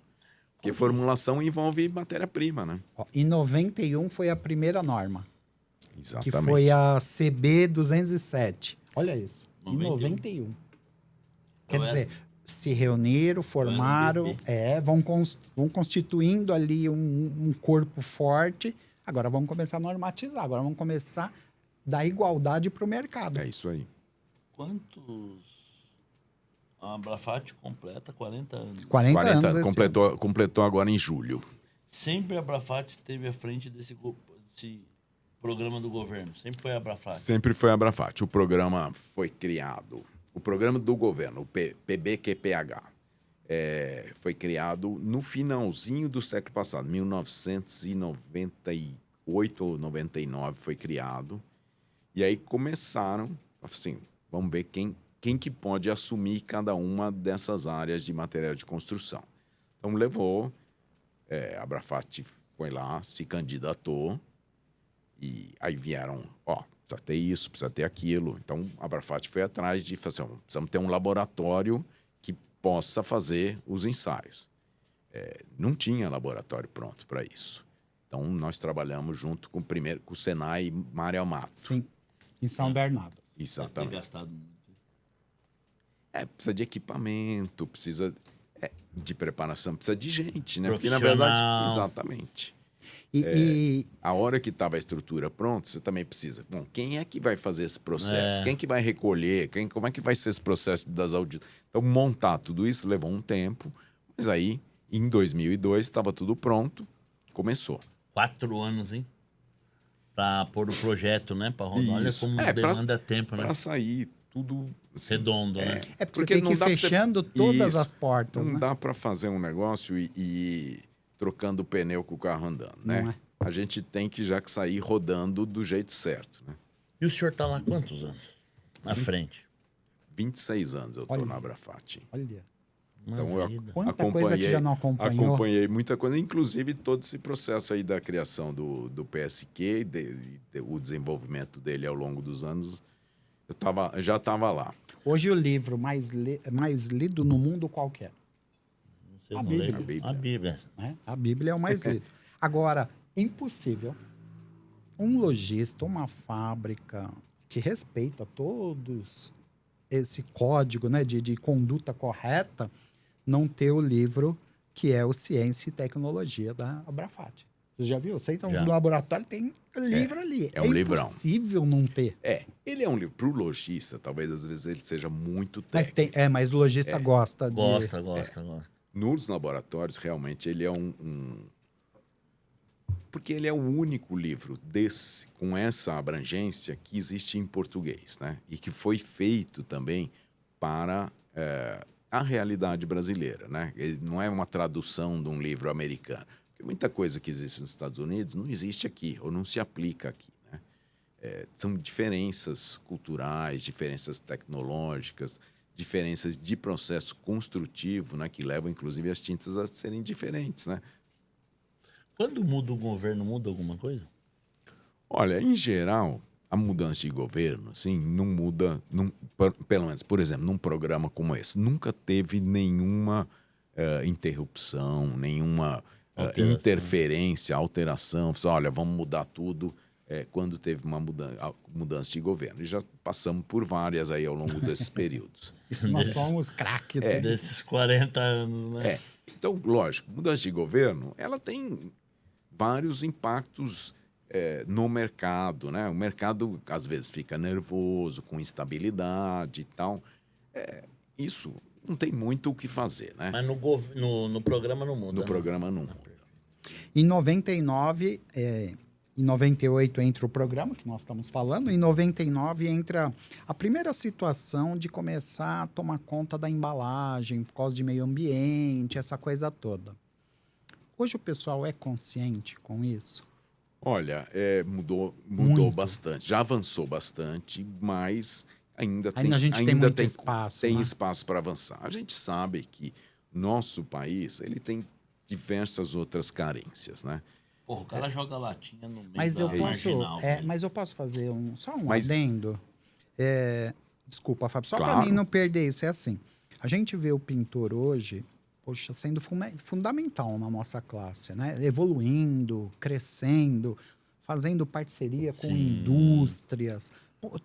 Porque formulação envolve matéria-prima, né? Ó, em 91 foi a primeira norma, Exatamente. que foi a CB 207. Olha isso. Em 91. 91. Quer Eu dizer, se reuniram, formaram, bebê. vão constituindo ali um corpo forte. Agora vamos começar a normatizar, agora vamos começar a dar igualdade para o mercado. É isso aí. Quantos... A Abrafat completa 40 anos. 40 anos esse ano. Completou agora em julho. Sempre a Abrafat esteve à frente desse programa do governo. Sempre foi a Abrafat. Sempre foi a Abrafat. O programa foi criado. O programa do governo, o PBQPH, foi criado no finalzinho do século passado, 1998 ou 99 foi criado. E aí começaram, assim, vamos ver quem que pode assumir cada uma dessas áreas de material de construção. Então levou, a Abrafat foi lá, se candidatou, e aí vieram, precisa ter isso, precisa ter aquilo. Então, a Abrafat foi atrás de fazer, precisamos ter um laboratório que possa fazer os ensaios. Não tinha laboratório pronto para isso. Então, nós trabalhamos junto com o Senai e Mário Mato. Sim, em São Bernardo. Deve ter Exatamente. gastado muito. Precisa de equipamento, precisa de preparação, precisa de gente, né? Porque, na Profissional. verdade, exatamente. E A hora que estava a estrutura pronta, você também precisa. Bom, quem é que vai fazer esse processo? Quem que vai recolher? Como é que vai ser esse processo das auditoриas? Então, montar tudo isso levou um tempo, mas aí, em 2002, estava tudo pronto, começou. 4 anos, hein? Pra pôr o projeto, né? Pra rodar. Olha Isso. como demanda tempo, né? Para sair tudo... assim, Redondo, né? é porque você tem que ir dá pra fechando todas Isso. as portas, Não né? dá para fazer um negócio e ir trocando o pneu com o carro andando, né? Não é. A gente tem que já sair rodando do jeito certo, né? E o senhor tá lá há quantos anos? Na frente. 26 anos eu tô Olha. na Abrafat. Olha. Então eu vida. Quanta coisa que já não acompanhou. Acompanhei muita coisa, inclusive todo esse processo aí da criação do PSQ, o desenvolvimento dele ao longo dos anos, eu já estava lá. Hoje o livro mais lido no mundo qualquer. Não sei, A eu não Bíblia. lembro. A Bíblia. Né? A Bíblia é o mais lido. Agora, impossível um lojista, uma fábrica que respeita todos esse código, né, de conduta correta, não ter o livro que é o Ciência e Tecnologia da Abrafat. Você já viu? Você entra nos Já. laboratórios, tem livro ali. É um livrão. impossível não ter. Ele é um livro para o lojista, talvez às vezes ele seja muito Mas técnico. mas o lojista gosta de... Gosta. Nos laboratórios, realmente, ele é porque ele é o único livro com essa abrangência que existe em português, né? E que foi feito também para a realidade brasileira, né? Ele não é uma tradução de um livro americano. Porque muita coisa que existe nos Estados Unidos não existe aqui, ou não se aplica aqui, né? São diferenças culturais, diferenças tecnológicas, diferenças de processo construtivo, né? Que levam, inclusive, as tintas a serem diferentes, né? Quando muda o governo, muda alguma coisa? Olha, em geral, a mudança de governo, assim, não muda, pelo menos, por exemplo, num programa como esse, nunca teve nenhuma interrupção, nenhuma interferência, alteração. Olha, vamos mudar tudo quando teve uma mudança de governo. E já passamos por várias aí ao longo desses períodos. Isso nós somos craques. Desses 40 anos, né? Então, lógico, mudança de governo, ela tem vários impactos no mercado, né? O mercado, às vezes, fica nervoso, com instabilidade e tal. Isso não tem muito o que fazer, né? Mas no programa não muda. No programa não muda. Em 99, em 98 entra o programa que nós estamos falando. Em 99 entra a primeira situação de começar a tomar conta da embalagem, por causa de meio ambiente, essa coisa toda. Hoje o pessoal é consciente com isso? Olha, mudou bastante. Já avançou bastante, mas ainda a gente tem muito espaço. Tem né? espaço para avançar. A gente sabe que nosso país ele tem diversas outras carências, né? Porra, o cara joga latinha no meio Mas da eu posso, marginal. mas eu posso fazer só um Mas- adendo? Desculpa, Fábio, só para Claro. mim não perder isso. É assim, a gente vê o pintor hoje, poxa, sendo fundamental na nossa classe, né? Evoluindo, crescendo, fazendo parceria com Sim. indústrias. Pô,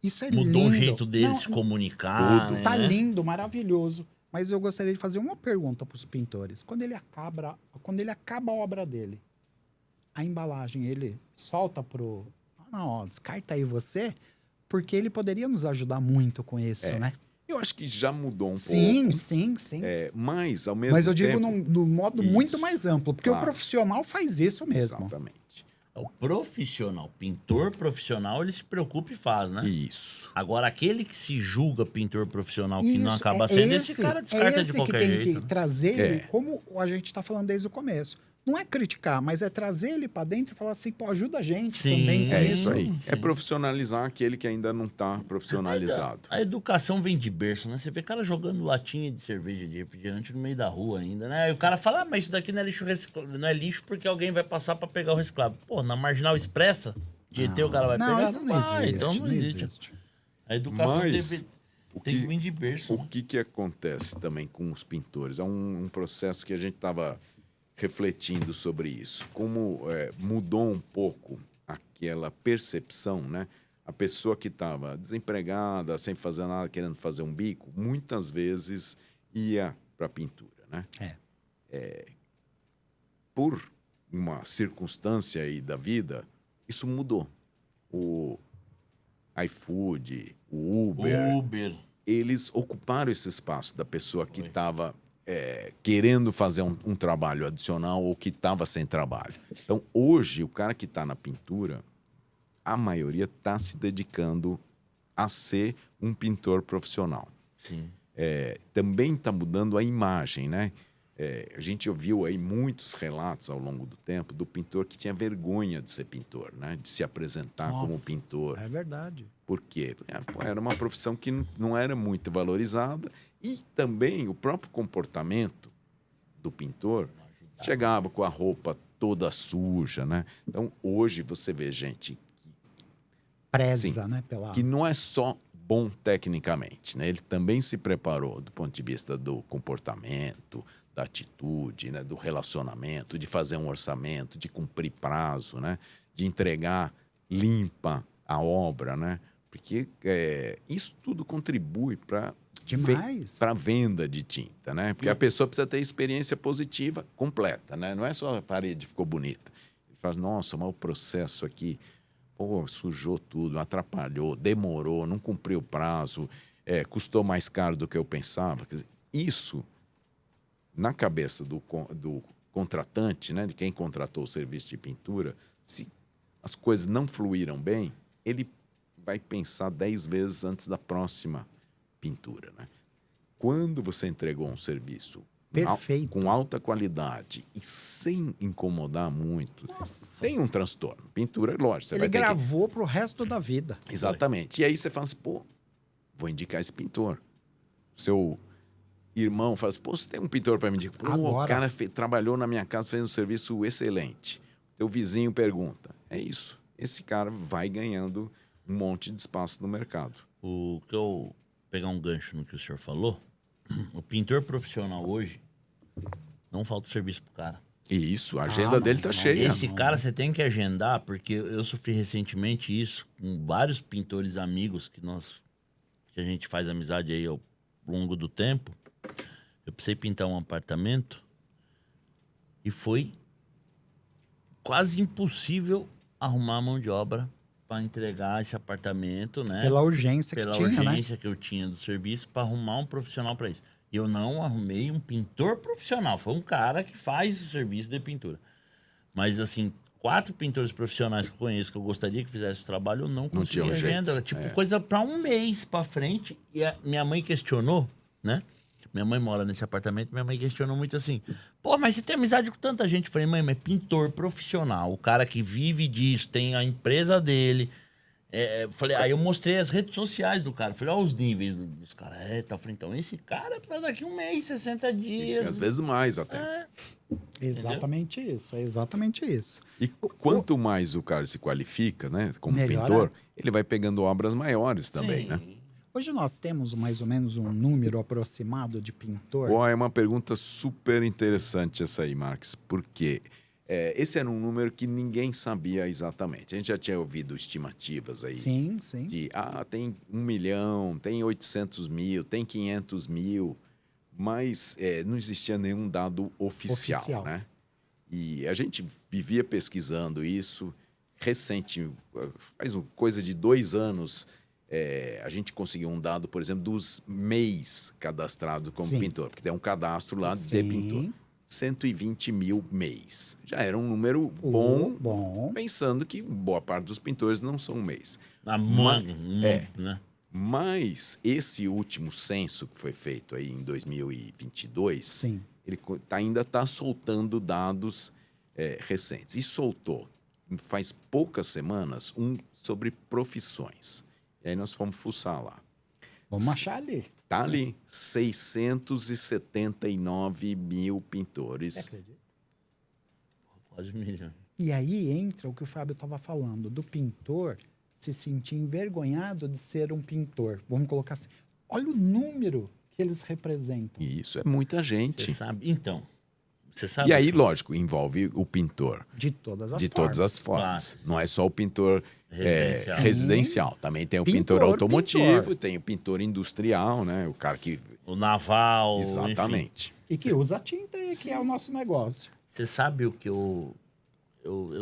isso é lindo. Mudou o jeito dele Não, se comunicar, tudo. né? Tá lindo, maravilhoso. Mas eu gostaria de fazer uma pergunta para os pintores. Quando ele acaba a obra dele, a embalagem ele solta pro... Não, ó, descarta aí você, porque ele poderia nos ajudar muito com isso, né? Eu acho que já mudou um Sim, pouco. sim, sim. Mas, ao mesmo Mas eu digo tempo... num modo Isso. muito mais amplo, porque o Claro. profissional faz isso mesmo. Exatamente. O profissional, pintor profissional, ele se preocupa e faz, né? Isso. Agora, aquele que se julga pintor profissional, que não Isso, acaba sendo, esse cara descarta de qualquer que tem jeito. que né? trazer ele, como a gente está falando desde o começo. Não é criticar, mas é trazer ele para dentro e falar assim, pô, ajuda a gente Sim, também com É isso. isso aí. Sim. É profissionalizar aquele que ainda não está profissionalizado. A educação vem de berço, né? Você vê cara jogando latinha de cerveja, de refrigerante no meio da rua ainda, né? Aí o cara fala, mas isso daqui não é lixo não é lixo porque alguém vai passar para pegar o reciclável. Pô, na Marginal Expressa, de ET o cara vai Não, pegar? isso não vai, existe. então não existe. A educação Mas tem que vir de berço. O né? que acontece também com os pintores? É um processo que a gente estava refletindo sobre isso. Como mudou um pouco aquela percepção, né? A pessoa que estava desempregada, sem fazer nada, querendo fazer um bico, muitas vezes ia para a pintura, né? Por uma circunstância aí da vida, isso mudou. O iFood, o Uber, eles ocuparam esse espaço da pessoa que estava querendo fazer um trabalho adicional ou que estava sem trabalho. Então, hoje, o cara que está na pintura, a maioria está se dedicando a ser um pintor profissional. Sim. Também está mudando a imagem, né? A gente ouviu aí muitos relatos ao longo do tempo do pintor que tinha vergonha de ser pintor, né? De se apresentar como Nossa, pintor. É verdade. Por quê? Era uma profissão que não era muito valorizada e também o próprio comportamento do pintor chegava com a roupa toda suja, né? Então, hoje você vê gente Preza, Sim. né? Pela... que não é só bom tecnicamente, né? Ele também se preparou do ponto de vista do comportamento, da atitude, né? Do relacionamento, de fazer um orçamento, de cumprir prazo, né? De entregar limpa a obra, né? Porque isso tudo contribui para Demais. a venda de tinta, né? Porque a pessoa precisa ter experiência positiva completa, né? Não é só a parede ficou bonita. Ele fala, nossa, mas o processo aqui, pô, sujou tudo, atrapalhou, demorou, não cumpriu o prazo, custou mais caro do que eu pensava. Quer dizer, isso, na cabeça do contratante, né? De quem contratou o serviço de pintura, se as coisas não fluíram bem, ele vai pensar 10 vezes antes da próxima pintura, né? Quando você entregou um serviço Perfeito. com alta qualidade e sem incomodar muito, Nossa. tem um transtorno. Pintura, lógico. Você Ele vai ter gravou pro resto da vida. Exatamente. E aí você fala assim, pô, vou indicar esse pintor. Seu irmão fala assim, pô, você tem um pintor para me indicar? Pô, Agora. o cara trabalhou na minha casa, fez um serviço excelente. Teu vizinho pergunta. É isso. Esse cara vai ganhando um monte de espaço no mercado. O que eu pegar um gancho no que o senhor falou, o pintor profissional hoje não falta serviço pro cara. E a agenda dele tá cheia. Esse cara você tem que agendar, porque eu sofri recentemente isso com vários pintores amigos que a gente faz amizade aí ao longo do tempo. Eu precisei pintar um apartamento e foi quase impossível arrumar mão de obra para entregar esse apartamento, né? Pela urgência Pela que tinha, né? urgência que eu tinha do serviço para arrumar um profissional para isso. E eu não arrumei um pintor profissional. Foi um cara que faz o serviço de pintura. Mas, assim, 4 pintores profissionais que eu conheço, que eu gostaria que fizesse o trabalho, eu não consegui tinha um agenda. jeito. Era tipo coisa para um mês para frente. E a minha mãe questionou, né? Minha mãe mora nesse apartamento, minha mãe questionou muito assim: pô, mas você tem amizade com tanta gente? Eu falei, mãe, mas pintor profissional, o cara que vive disso, tem a empresa dele. Falei, aí eu mostrei as redes sociais do cara. Falei, olha os níveis dos caras. Tá, falei, então esse cara é pra daqui um mês, 60 dias. E às vezes mais até. Exatamente isso, é exatamente isso. E quanto mais o cara se qualifica, né, como Melhor pintor, ele vai pegando obras maiores também, Sim. né? Hoje nós temos mais ou menos um número aproximado de pintor. Pô, é uma pergunta super interessante essa aí, Marques, porque esse era um número que ninguém sabia exatamente. A gente já tinha ouvido estimativas aí Sim, sim. de, tem 1 milhão, tem 800 mil, tem 500 mil, mas não existia nenhum dado oficial, né? E a gente vivia pesquisando isso faz coisa de 2 anos, a gente conseguiu um dado, por exemplo, dos MEIs cadastrados como pintor, porque tem um cadastro lá de pintor. 120 mil MEIs. Já era um número bom, pensando que boa parte dos pintores não são MEIs. Né? Mas esse último censo que foi feito aí em 2022, ele ainda está soltando dados recentes. E soltou, faz poucas semanas, um sobre profissões. E aí nós fomos fuçar lá. Vamos achar ali. Tá ali, 679 mil pintores. Você acredita? Quase 1 milhão. E aí entra o que o Fábio estava falando, do pintor se sentir envergonhado de ser um pintor. Vamos colocar assim, olha o número que eles representam. E isso é muita gente. Você sabe? Então, você sabe... E aí, lógico, envolve o pintor. De todas as de formas. todas as formas. Claro. Não é só o pintor residencial. Também tem o Pintor, pintor automotivo, tem o pintor industrial, né? O cara que... O naval, Exatamente. Enfim. E que usa tinta e que é o nosso negócio. Você sabe o que eu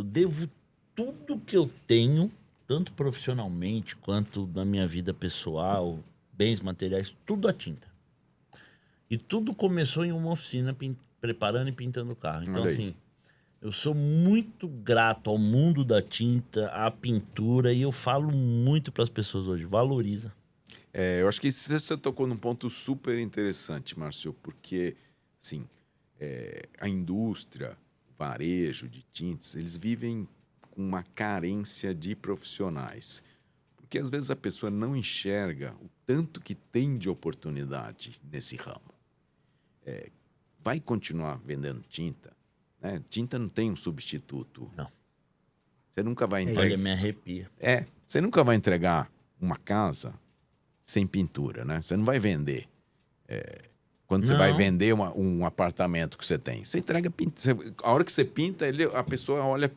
devo tudo que eu tenho, tanto profissionalmente quanto na minha vida pessoal, bens materiais, tudo à tinta. E tudo começou em uma oficina preparando e pintando o carro. Então, assim, eu sou muito grato ao mundo da tinta, à pintura, e eu falo muito para as pessoas hoje, valoriza. Eu acho que você tocou num ponto super interessante, Márcio, porque, assim, a indústria, o varejo de tintas, eles vivem com uma carência de profissionais. Porque, às vezes, a pessoa não enxerga o tanto que tem de oportunidade nesse ramo. Vai continuar vendendo tinta, né? Tinta não tem um substituto. Não. Você nunca vai entregar... Olha, me arrepia. Você nunca vai entregar uma casa sem pintura, né? Você não vai vender. Quando você vai vender um apartamento que você tem, você entrega pinta. A hora que você pinta, a pessoa olha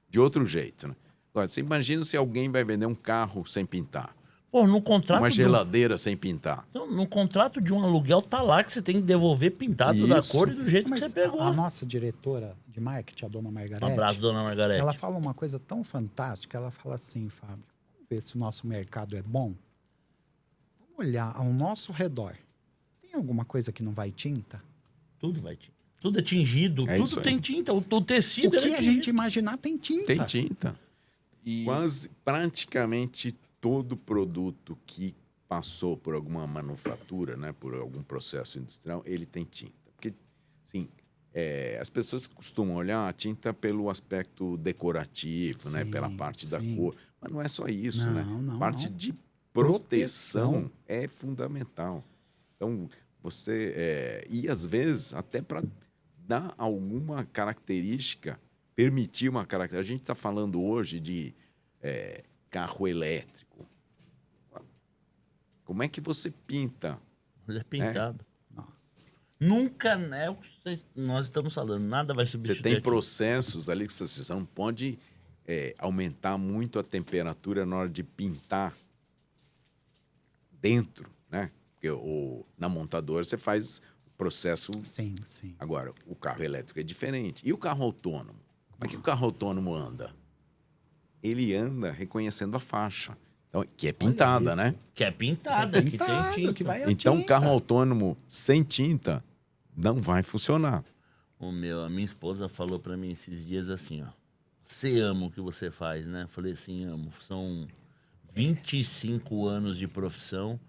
de outro jeito, né? Agora, você imagina se alguém vai vender um carro sem pintar. Pô, no contrato... Uma geladeira sem pintar. No contrato de um aluguel tá lá que você tem que devolver pintado da cor e do jeito que você pegou. A nossa diretora de marketing, a dona Margarete... Um abraço, dona Margarete. Ela fala uma coisa tão fantástica. Ela fala assim, Fábio, vamos ver se o nosso mercado é bom. Vamos olhar ao nosso redor. Tem alguma coisa que não vai tinta? Tudo vai tinta. Tudo é tingido, tudo tem tinta. O tecido O que é a tingido. gente imaginar tem tinta. Tem tinta. Quase, praticamente todo produto que passou por alguma manufatura, né, por algum processo industrial, ele tem tinta. Porque, assim, as pessoas costumam olhar a tinta pelo aspecto decorativo, né, pela parte da cor. Mas não é só isso, né? A parte de proteção é fundamental. Então, e às vezes, até para dar alguma característica, permitir uma característica. A gente está falando hoje de carro elétrico. Como é que você pinta? Ele é pintado. Nossa. Nunca, é o que nós estamos falando, nada vai Você substituir. tem aquilo. processos ali que você não pode aumentar muito a temperatura na hora de pintar dentro, né? Porque na montadora você faz o processo. Sim, sim. Agora, o carro elétrico é diferente. E o carro autônomo? Como é que o carro autônomo anda? Ele anda reconhecendo a faixa. Então, que é pintada, isso. né? Que é pintada, que tem Pintado, tinta. que vai a Então, tinta. carro autônomo sem tinta não vai funcionar. A minha esposa falou pra mim esses dias assim, ó. Você ama o que você faz, né? Falei assim, amo. São 25 anos de profissão.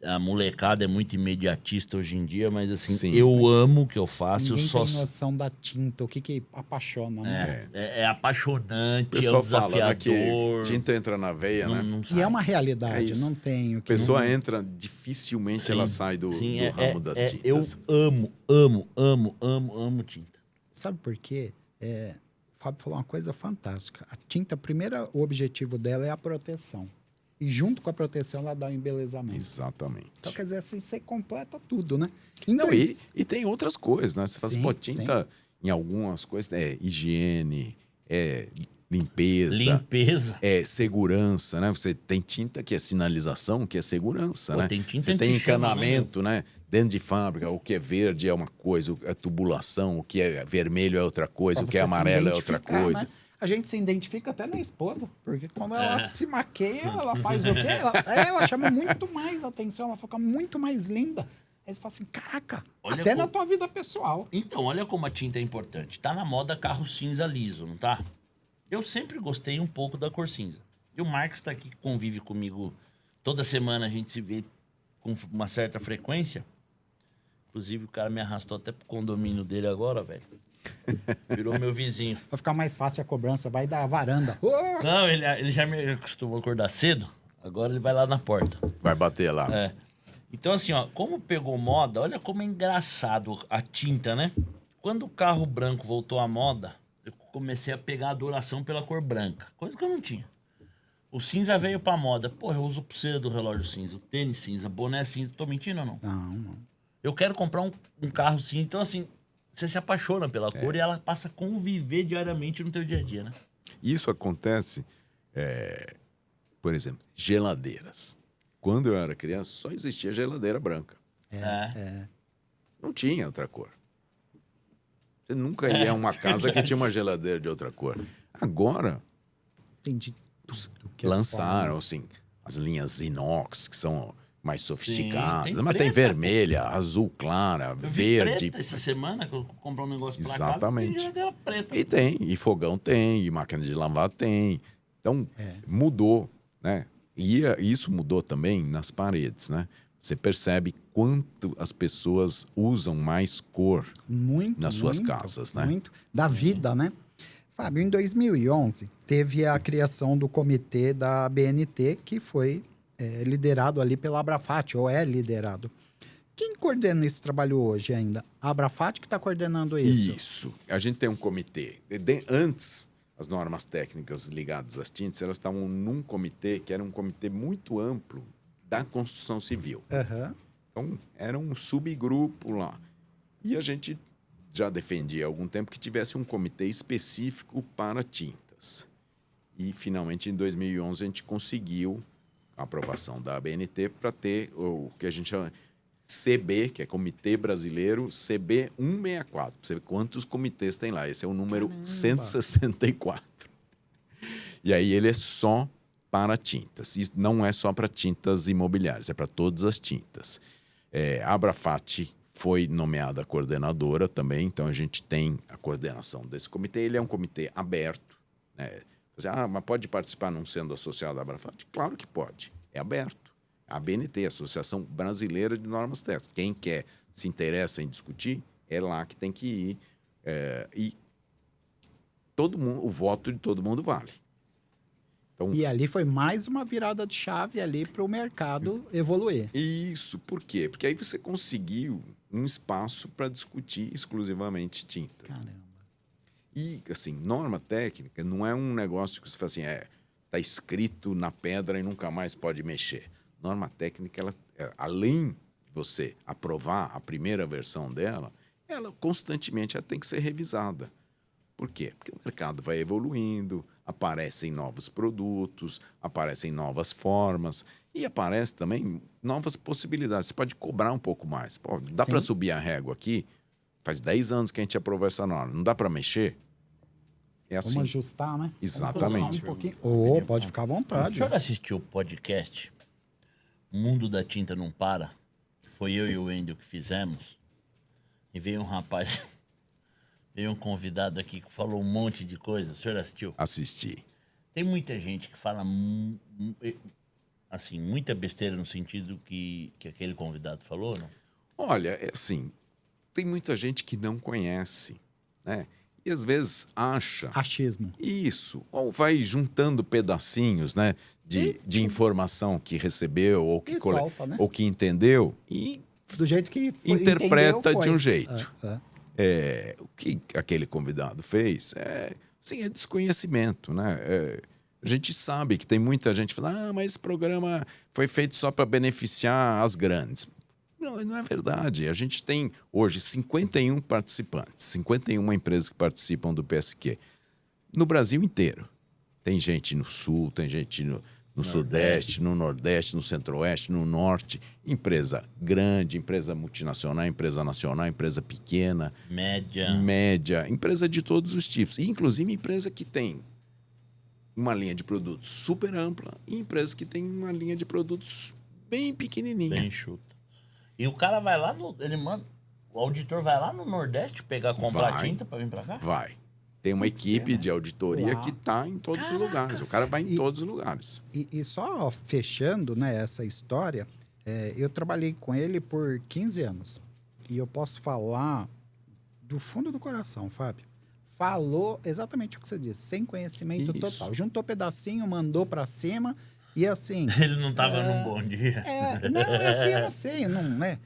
A molecada é muito imediatista hoje em dia, mas assim, Sim, eu amo o que eu faço. Ninguém Eu só... tem noção da tinta, o que apaixona, né? É apaixonante, O pessoal é um fala, né, desafiador. que tinta entra na veia, né? Não E sai. é uma realidade, É isso. não tem o A que... pessoa entra, dificilmente ela sai do ramo das Eu tintas. amo tinta. Sabe por quê? O Fábio falou uma coisa fantástica. A tinta, o objetivo dela é a proteção. E junto com a proteção, ela dá o embelezamento. Exatamente. Então, quer dizer, assim, você completa tudo, né? Em Não, dois- e tem outras coisas, né? Você faz, Sim, tinta em algumas coisas, higiene, limpeza, Limpeza. segurança, né? Você tem tinta que é sinalização, que é segurança, Pô, né? tem tinta Você tem anti-chama, encanamento, né? Dentro de fábrica, o que é verde é uma coisa, a tubulação, o que é vermelho é outra coisa, pra o que é você se amarelo é outra identificar, coisa. né? A gente se identifica até na esposa, porque quando ela se maqueia, ela faz o quê? Ela chama muito mais atenção, ela fica muito mais linda. Aí você fala assim, caraca, Olha até na como- tua vida pessoal. Então, olha como a tinta é importante. Tá na moda carro cinza liso, não tá? Eu sempre gostei um pouco da cor cinza. E o Marcos tá aqui, que convive comigo toda semana, a gente se vê com uma certa frequência. Inclusive, o cara me arrastou até pro condomínio dele agora, velho. Virou meu vizinho. Vai ficar mais fácil a cobrança, vai da varanda. Oh! Não, ele já me acostumou a acordar cedo. Agora ele vai lá na porta. Vai bater lá. É. Então, assim, ó, como pegou moda, olha como é engraçado a tinta, né? Quando o carro branco voltou à moda, eu comecei a pegar a adoração pela cor branca. Coisa que eu não tinha. O cinza veio pra moda. Porra, eu uso pulseira do relógio cinza, o tênis cinza, boné cinza. Tô mentindo ou não? Não. Eu quero comprar um carro cinza. Então, assim, você se apaixona pela cor e ela passa a conviver diariamente no teu dia a dia, né? Isso acontece, por exemplo, geladeiras. Quando eu era criança, só existia geladeira branca. Não tinha outra cor. Você nunca ia a uma casa que tinha uma geladeira de outra cor. Agora, Entendi tudo. Que lançaram, assim, as linhas inox, que são mais sofisticadas. tem Mas tem preta. vermelha, azul clara, Eu vi verde. preta essa semana que eu comprei um negócio pra casa. Exatamente. Tem geladeira preta. E fogão tem, e máquina de lavar tem. Então, mudou, né? E isso mudou também nas paredes, né? Você percebe quanto as pessoas usam mais cor muito, nas suas muito, casas, né? Muito. Da vida, né? Fábio, em 2011, teve a criação do comitê da BNT, que foi liderado ali pela Abrafat, ou é liderado. Quem coordena esse trabalho hoje ainda? A Abrafat que está coordenando isso? Isso. A gente tem um comitê. Antes, as normas técnicas ligadas às tintas, elas estavam num comitê que era um comitê muito amplo da construção civil. Aham. Então, era um subgrupo lá. E a gente já defendia há algum tempo que tivesse um comitê específico para tintas. E, finalmente, em 2011, a gente conseguiu a aprovação da ABNT para ter o que a gente chama CB, que é Comitê Brasileiro CB 164. Você vê quantos comitês tem lá. Esse é o número 164. E aí ele é só para tintas. Isso não é só para tintas imobiliárias, é para todas as tintas. A Abrafat foi nomeada coordenadora também, então a gente tem a coordenação desse comitê. Ele é um comitê aberto, né? Mas pode participar não sendo associado à Abrafat? Claro que pode, é aberto. A ABNT, Associação Brasileira de Normas Técnicas. Quem quer, se interessa em discutir, é lá que tem que ir. E todo mundo, o voto de todo mundo vale. Então, E ali foi mais uma virada de chave ali para o mercado evoluir. isso, por quê? Porque aí você conseguiu um espaço para discutir exclusivamente tintas. Caramba. E, assim, norma técnica não é um negócio que você fala assim, está escrito na pedra e nunca mais pode mexer. Norma técnica, ela, além de você aprovar a primeira versão dela, ela constantemente ela tem que ser revisada. Por quê? Porque o mercado vai evoluindo, aparecem novos produtos, aparecem novas formas e aparecem também novas possibilidades. Você pode cobrar um pouco mais. Pô, dá para subir a régua aqui? Faz 10 anos que a gente aprovou essa norma. Não dá para mexer? É assim. Vamos ajustar, né? Exatamente. Um pouquinho. Pode ficar à O vontade. senhor assistiu o podcast O Mundo da Tinta Não Para? Foi eu e o Wendel que fizemos. E veio um rapaz, veio um convidado aqui que falou um monte de coisa. O senhor assistiu? Assisti. Tem muita gente que fala assim, muita besteira no sentido que aquele convidado falou, não? Olha, é assim, tem muita gente que não conhece, né? E às vezes acha Achismo. isso, ou vai juntando pedacinhos, né, de informação que recebeu ou que, E solta, né? ou que entendeu e Do jeito que foi, interpreta entendeu, foi. de um jeito. É. O que aquele convidado fez sim, é desconhecimento, né? A gente sabe que tem muita gente falando, mas esse programa foi feito só para beneficiar as grandes. Não é verdade. A gente tem hoje 51 participantes, 51 empresas que participam do PSQ. No Brasil inteiro. Tem gente no Sul, tem gente no Sudeste, no Nordeste, no Centro-Oeste, no Norte. Empresa grande, empresa multinacional, empresa nacional, empresa pequena. Média. Empresa de todos os tipos. E, inclusive, empresa que tem uma linha de produtos super ampla e empresa que tem uma linha de produtos bem pequenininha. Bem chuta. E o cara vai lá, ele manda, o auditor vai lá no Nordeste comprar tinta para vir para cá? Vai. Tem uma equipe de auditoria que está em todos os lugares. O cara vai em todos os lugares. E só fechando, né, essa história, eu trabalhei com ele por 15 anos. E eu posso falar do fundo do coração, Fábio. Falou exatamente o que você disse, sem conhecimento total. Juntou pedacinho, mandou para cima e assim... Ele não estava num bom dia. Não, assim, eu não sei, não, né?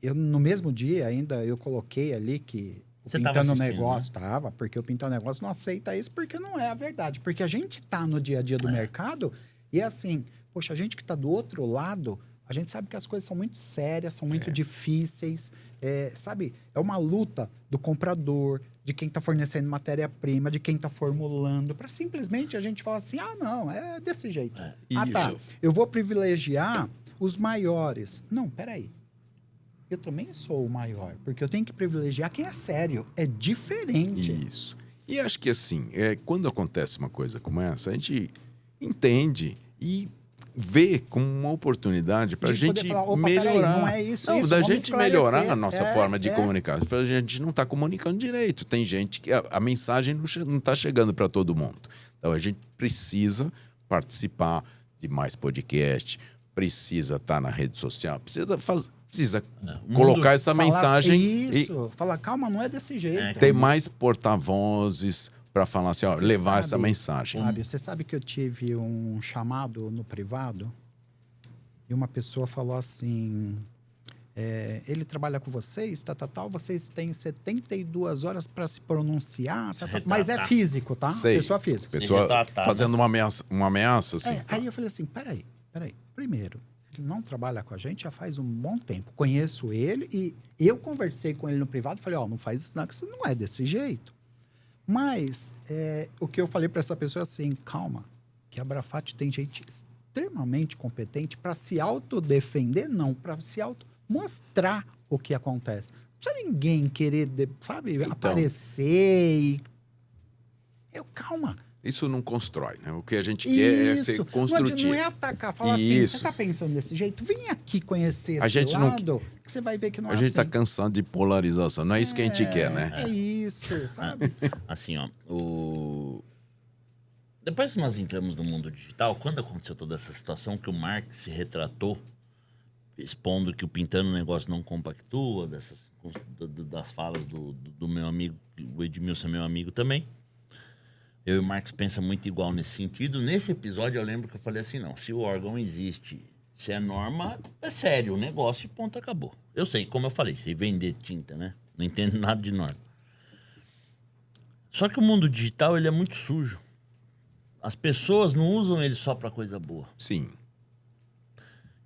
Eu, no mesmo dia, ainda eu coloquei ali que o Você Pintando tava Negócio tava, porque o Pintando Negócio não aceita isso, porque não é a verdade. Porque a gente tá no dia a dia do mercado e assim, poxa, a gente que tá do outro lado, a gente sabe que as coisas são muito sérias, são muito difíceis, sabe? É uma luta do comprador, de quem está fornecendo matéria-prima, de quem está formulando, para simplesmente a gente falar assim, não, é desse jeito. Tá, eu vou privilegiar os maiores. Não, peraí. Eu também sou o maior, porque eu tenho que privilegiar quem é sério. É diferente. Isso. E acho que assim, quando acontece uma coisa como essa, a gente entende e vê como uma oportunidade para a gente falar, melhorar. Peraí, não é isso, da gente melhorar a nossa forma de comunicar. A gente não está comunicando direito. Tem gente que a mensagem não está chegando para todo mundo. Então a gente precisa participar de mais podcast, precisa estar na rede social, precisa colocar essa mensagem. Falar, calma, não é desse jeito. Ter mais porta-vozes para falar assim, levar essa mensagem. Fábio, você sabe que eu tive um chamado no privado e uma pessoa falou assim, ele trabalha com vocês, vocês têm 72 horas para se pronunciar, mas é físico, tá? Sei. Pessoa física. Pessoa fazendo uma ameaça assim. Aí eu falei assim, peraí. Primeiro, ele não trabalha com a gente já faz um bom tempo. Conheço ele e eu conversei com ele no privado e falei, não faz isso não, que isso não é desse jeito. Mas o que eu falei para essa pessoa é assim, calma, que a Abrafat tem gente extremamente competente para se autodefender, não, para se mostrar o que acontece. Não precisa ninguém querer, aparecer e... calma. Isso não constrói, né? O que a gente quer é ser construtivo. Não é atacar, falar assim, você está pensando desse jeito? Vem aqui conhecer esse lado, que você vai ver que não é assim. A gente está cansado de polarização, não é isso que a gente quer, né? É isso, sabe? Assim, depois que nós entramos no mundo digital, quando aconteceu toda essa situação que o Mark se retratou, expondo que o Pintando Negócio não compactua, das falas do meu amigo, o Edmilson é meu amigo também, eu e o Marcos pensam muito igual nesse sentido. Nesse episódio eu lembro que eu falei assim, não, se o órgão existe, se é norma, é sério o negócio e ponto, acabou. Eu sei, como eu falei, sei vender tinta, né? Não entendo nada de norma. Só que o mundo digital, ele é muito sujo. as pessoas não usam ele só pra coisa boa. Sim.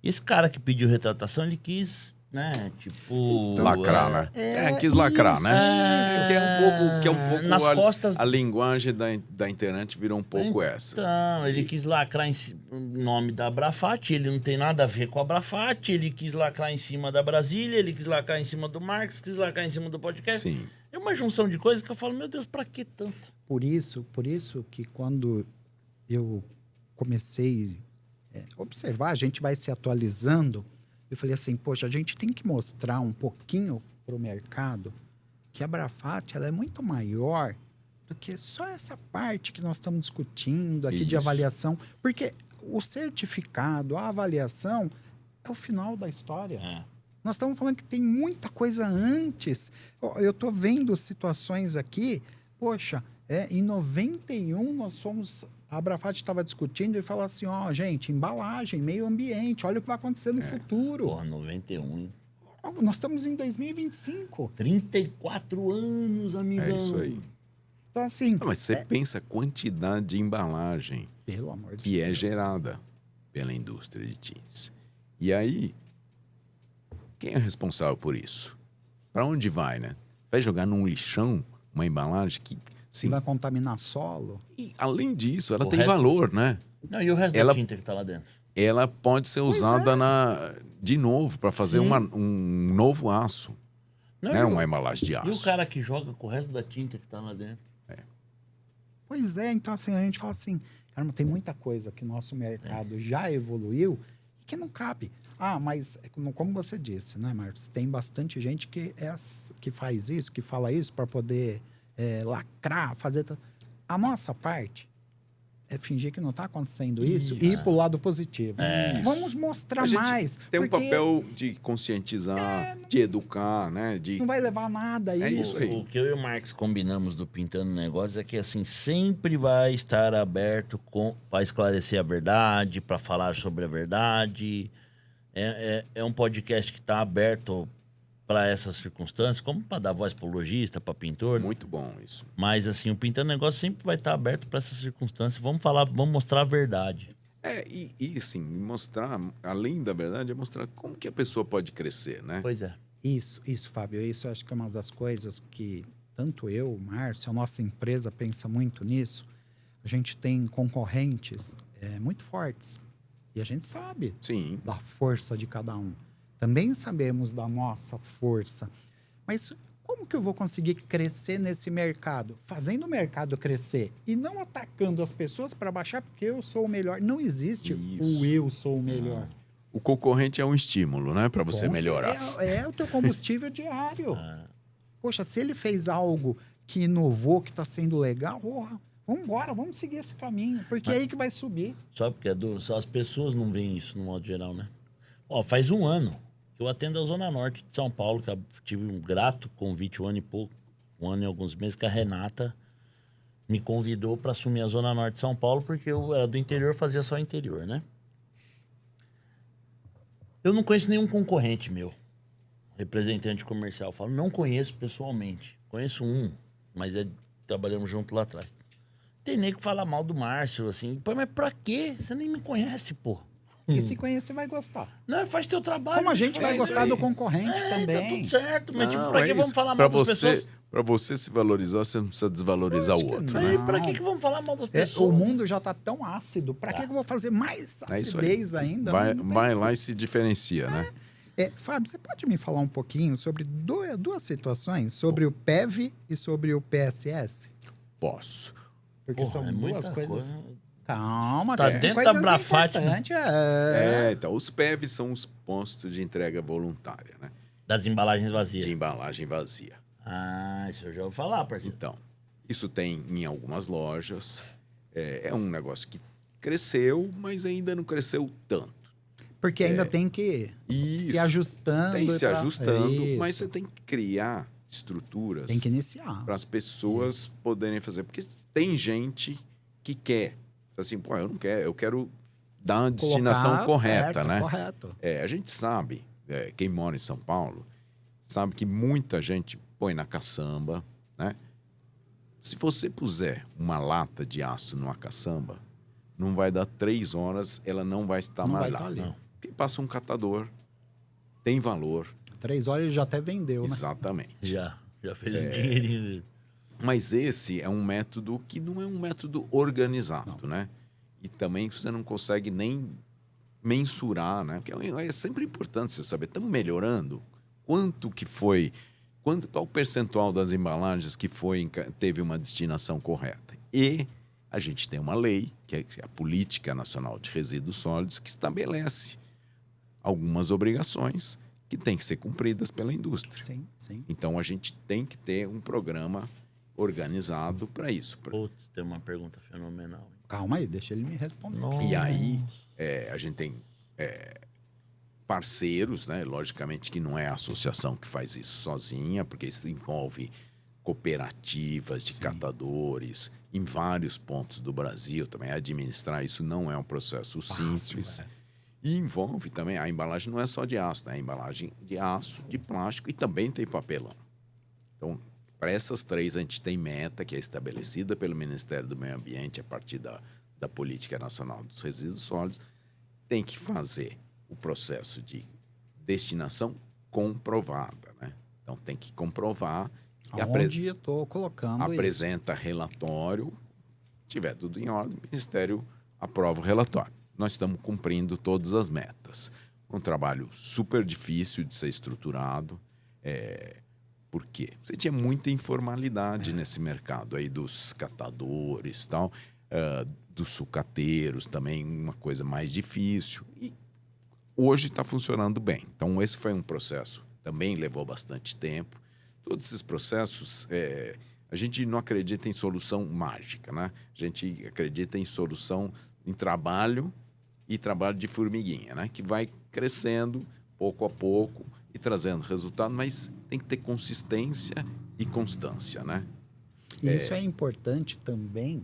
Esse cara que pediu retratação, ele quis, né, tipo... Lacrar, né? Quis lacrar, isso, né? isso. Que é um pouco Nas costas... a linguagem da internet virou um pouco essa. Então, ele quis lacrar em nome da Abrafat, ele não tem nada a ver com a Abrafat, ele quis lacrar em cima da Brasília, ele quis lacrar em cima do Marx, quis lacrar em cima do podcast. Sim. É uma junção de coisas que eu falo, meu Deus, pra que tanto? Por isso que quando eu comecei a observar, a gente vai se atualizando, eu falei assim, poxa, a gente tem que mostrar um pouquinho para o mercado que a Abrafat ela é muito maior do que só essa parte que nós estamos discutindo aqui de Isso. avaliação, porque o certificado, a avaliação é o final da história. Nós estamos falando que tem muita coisa antes. Eu estou vendo situações aqui, poxa, em 91 nós fomos... A Abrafat estava discutindo e falou assim, ó, gente, embalagem, meio ambiente, olha o que vai acontecer no futuro. Porra, 91, hein? Nós estamos em 2025. 34 anos, amigão. É isso aí. Então, assim... Mas você pensa a quantidade de embalagem Pelo amor de que é Deus. gerada pela indústria de tintes. E aí, quem é responsável por isso? Para onde vai, né? Vai jogar num lixão uma embalagem que... Sim. Vai contaminar solo. E, além disso, ela O tem resto- valor, né? Não, e o resto Ela- da tinta que tá lá dentro? Ela pode ser usada de novo para fazer Sim. um novo aço. Não, Né? e o- Uma embalagem de E o aço. cara que joga com o resto da tinta que tá lá dentro? Pois é, então assim, a gente fala assim, caramba, tem muita coisa que o nosso mercado já evoluiu e que não cabe. Ah, mas como você disse, né, Marcos? Tem bastante gente que faz isso, que fala isso para poder lacrar, fazer... A nossa parte é fingir que não está acontecendo isso e ir para o lado positivo. Vamos mostrar A gente mais. tem um porque papel de conscientizar, de educar, né? não vai levar nada a É isso. isso aí. O que eu e o Marx combinamos do Pintando Negócios é que, assim, sempre vai estar aberto para esclarecer a verdade, para falar sobre a verdade. É um podcast que está aberto para essas circunstâncias, como para dar voz para o lojista, para pintor. Muito bom isso. Mas, assim, o Pintando Negócios sempre vai estar aberto para essas circunstâncias. Vamos mostrar a verdade. E assim, mostrar, além da verdade, é mostrar como que a pessoa pode crescer, né? Pois é. Isso, Fábio. Isso eu acho que é uma das coisas que tanto eu, o Márcio, a nossa empresa pensa muito nisso. A gente tem concorrentes muito fortes. E a gente sabe Sim. da força de cada um. Também sabemos da nossa força. Mas como que eu vou conseguir crescer nesse mercado? Fazendo o mercado crescer e não atacando as pessoas para baixar porque eu sou o melhor. Não existe Isso. o eu sou o melhor. O concorrente é um estímulo, né? Para você melhorar. É o teu combustível diário. Poxa, se ele fez algo que inovou, que está sendo legal, vamos embora, vamos seguir esse caminho, porque é aí que vai subir. Só porque só as pessoas não veem isso no modo geral, né? Ó, faz um ano que eu atendo a Zona Norte de São Paulo, que eu tive um grato convite, um ano e alguns meses, que a Renata me convidou para assumir a Zona Norte de São Paulo, porque eu era do interior, fazia só interior, né? Eu não conheço nenhum concorrente meu, representante comercial. Eu falo, não conheço pessoalmente. Conheço um, mas trabalhamos junto lá atrás. Tem nego que fala mal do Márcio, assim. Pô, mas pra quê? Você nem me conhece, pô. E se conhecer, vai gostar. Não, faz teu trabalho. Como a gente vai isso gostar aí. do concorrente Tá também. tudo certo, mas tipo, Não, pra é que vamos isso. falar Pra mal das pessoas? Para você se valorizar, você não precisa desvalorizar o Lógico que outro, não. né? Aí, pra que vamos falar mal das pessoas? O mundo já está tão ácido. Para que eu vou fazer mais É isso aí. acidez ainda? Vai, Não tem vai lá e se diferencia, né? Fábio, você pode me falar um pouquinho sobre duas situações? Sobre o PEV e sobre o PSS? Posso. Porque Porra, são é duas muita coisas... coisa. Calma, Tá tem dentro coisas da Abrafat, né? importantes. Então, os PEVs são os postos de entrega voluntária, né? Das embalagens vazias. De embalagem vazia. Ah, isso eu já ouvi falar, parceiro. Então, isso tem em algumas lojas. É um negócio que cresceu, mas ainda não cresceu tanto. Porque ainda tem que Isso. se ajustando. Tem se ajustando, Isso. mas você tem que criar estruturas Tem que iniciar. para as pessoas poderem fazer. Porque tem gente que quer. Assim, pô, eu não quero, eu quero dar uma destinação Colocar correta, certo, né? Correto. A gente sabe, quem mora em São Paulo, sabe que muita gente põe na caçamba, né? Se você puser uma lata de aço numa caçamba, não vai dar 3 horas, ela não vai estar Não mais vai lá. estar ali. Não. Porque passa um catador, tem valor. 3 horas ele já até vendeu, né? Exatamente. Já fez um dinheirinho. Mas esse é um método que não é um método organizado, né? E também você não consegue nem mensurar, né? Porque é sempre importante você saber, estamos melhorando? Quanto que foi? Qual o percentual das embalagens que teve uma destinação correta? E a gente tem uma lei, que é a Política Nacional de Resíduos Sólidos, que estabelece algumas obrigações que têm que ser cumpridas pela indústria. Sim, sim. Então, a gente tem que ter um programa organizado para isso. Putz, tem uma pergunta fenomenal. Calma aí, deixa ele me responder. E aí, a gente tem parceiros, né? Logicamente que não é a associação que faz isso sozinha, porque isso envolve cooperativas de catadores em vários pontos do Brasil também. Administrar isso não é um processo simples. E envolve também, a embalagem não é só de aço, né? A embalagem de aço, de plástico e também tem papelão. Então, para essas 3, a gente tem meta que é estabelecida pelo Ministério do Meio Ambiente a partir da Política Nacional dos Resíduos Sólidos. Tem que fazer o processo de destinação comprovada, né? Então, tem que comprovar. Onde eu estou colocando apresenta relatório, tiver tudo em ordem, o Ministério aprova o relatório. Nós estamos cumprindo todas as metas. Um trabalho super difícil de ser estruturado. Por quê? Você tinha muita informalidade nesse mercado aí dos catadores, tal, dos sucateiros também, uma coisa mais difícil. E hoje está funcionando bem. Então, esse foi um processo, também levou bastante tempo. Todos esses processos, a gente não acredita em solução mágica, né? A gente acredita em solução, em trabalho e trabalho de formiguinha, né? Que vai crescendo pouco a pouco e trazendo resultado, mas tem que ter consistência e constância, né? E isso é importante também,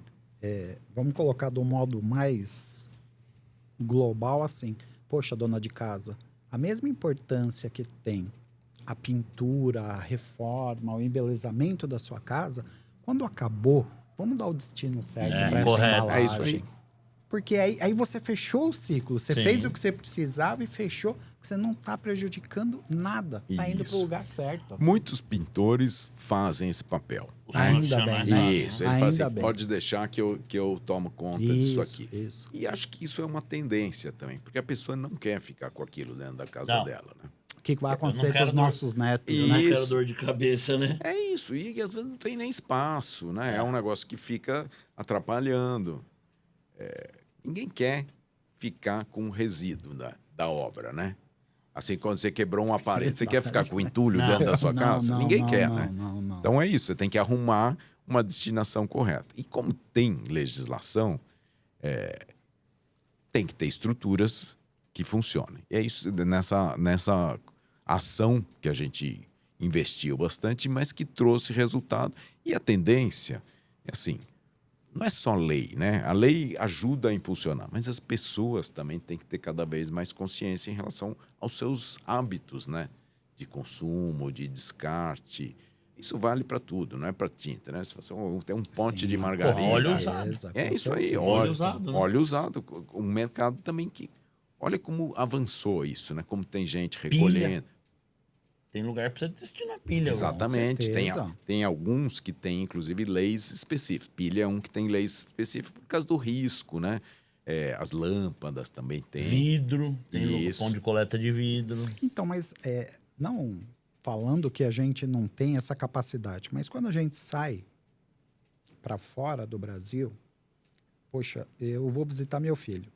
vamos colocar do modo mais global assim. Poxa, dona de casa, a mesma importância que tem a pintura, a reforma, o embelezamento da sua casa, quando acabou, vamos dar o destino certo para essa correto. embalagem. É isso aí. Porque aí você fechou o ciclo, você Sim. fez o que você precisava e fechou, você não está prejudicando nada, está indo Isso. para o lugar certo. Muitos pintores fazem esse papel. Os Ainda profissionais bem, né? fazem, Isso, né? ele fala Ainda assim, bem. pode deixar que eu tomo conta disso aqui. Isso. E acho que isso é uma tendência também, porque a pessoa não quer ficar com aquilo dentro da casa Não. dela, né? O que vai acontecer com quero os dor- nossos netos, E- né? Não quero Isso. dor de cabeça, né? É isso, e às vezes não tem nem espaço, né? É um negócio que fica atrapalhando. Ninguém quer ficar com o resíduo da obra, né? Assim, quando você quebrou uma parede, você quer ficar com o entulho Não. dentro da sua casa? Ninguém quer, né? Não. Então é isso, você tem que arrumar uma destinação correta. E como tem legislação, tem que ter estruturas que funcionem. E é isso, nessa ação que a gente investiu bastante, mas que trouxe resultado. E a tendência é assim, não é só lei, né? A lei ajuda a impulsionar, mas as pessoas também têm que ter cada vez mais consciência em relação aos seus hábitos, né? De consumo, de descarte. Isso vale para tudo, não é para tinta, né? Se você tem um pote Sim, de margarina. óleo usado. É com isso aí, certeza. óleo usado, né? Óleo usado. O mercado também que... Olha como avançou isso, né? Como tem gente recolhendo. Tem lugar pra você destinar pilha. Exatamente. certeza. Tem alguns que têm, inclusive, leis específicas. Pilha é um que tem leis específicas por causa do risco, né? As lâmpadas também tem. Vidro, tem Isso. pão de coleta de vidro. Então, mas não falando que a gente não tem essa capacidade, mas quando a gente sai para fora do Brasil, poxa, eu vou visitar meu filho.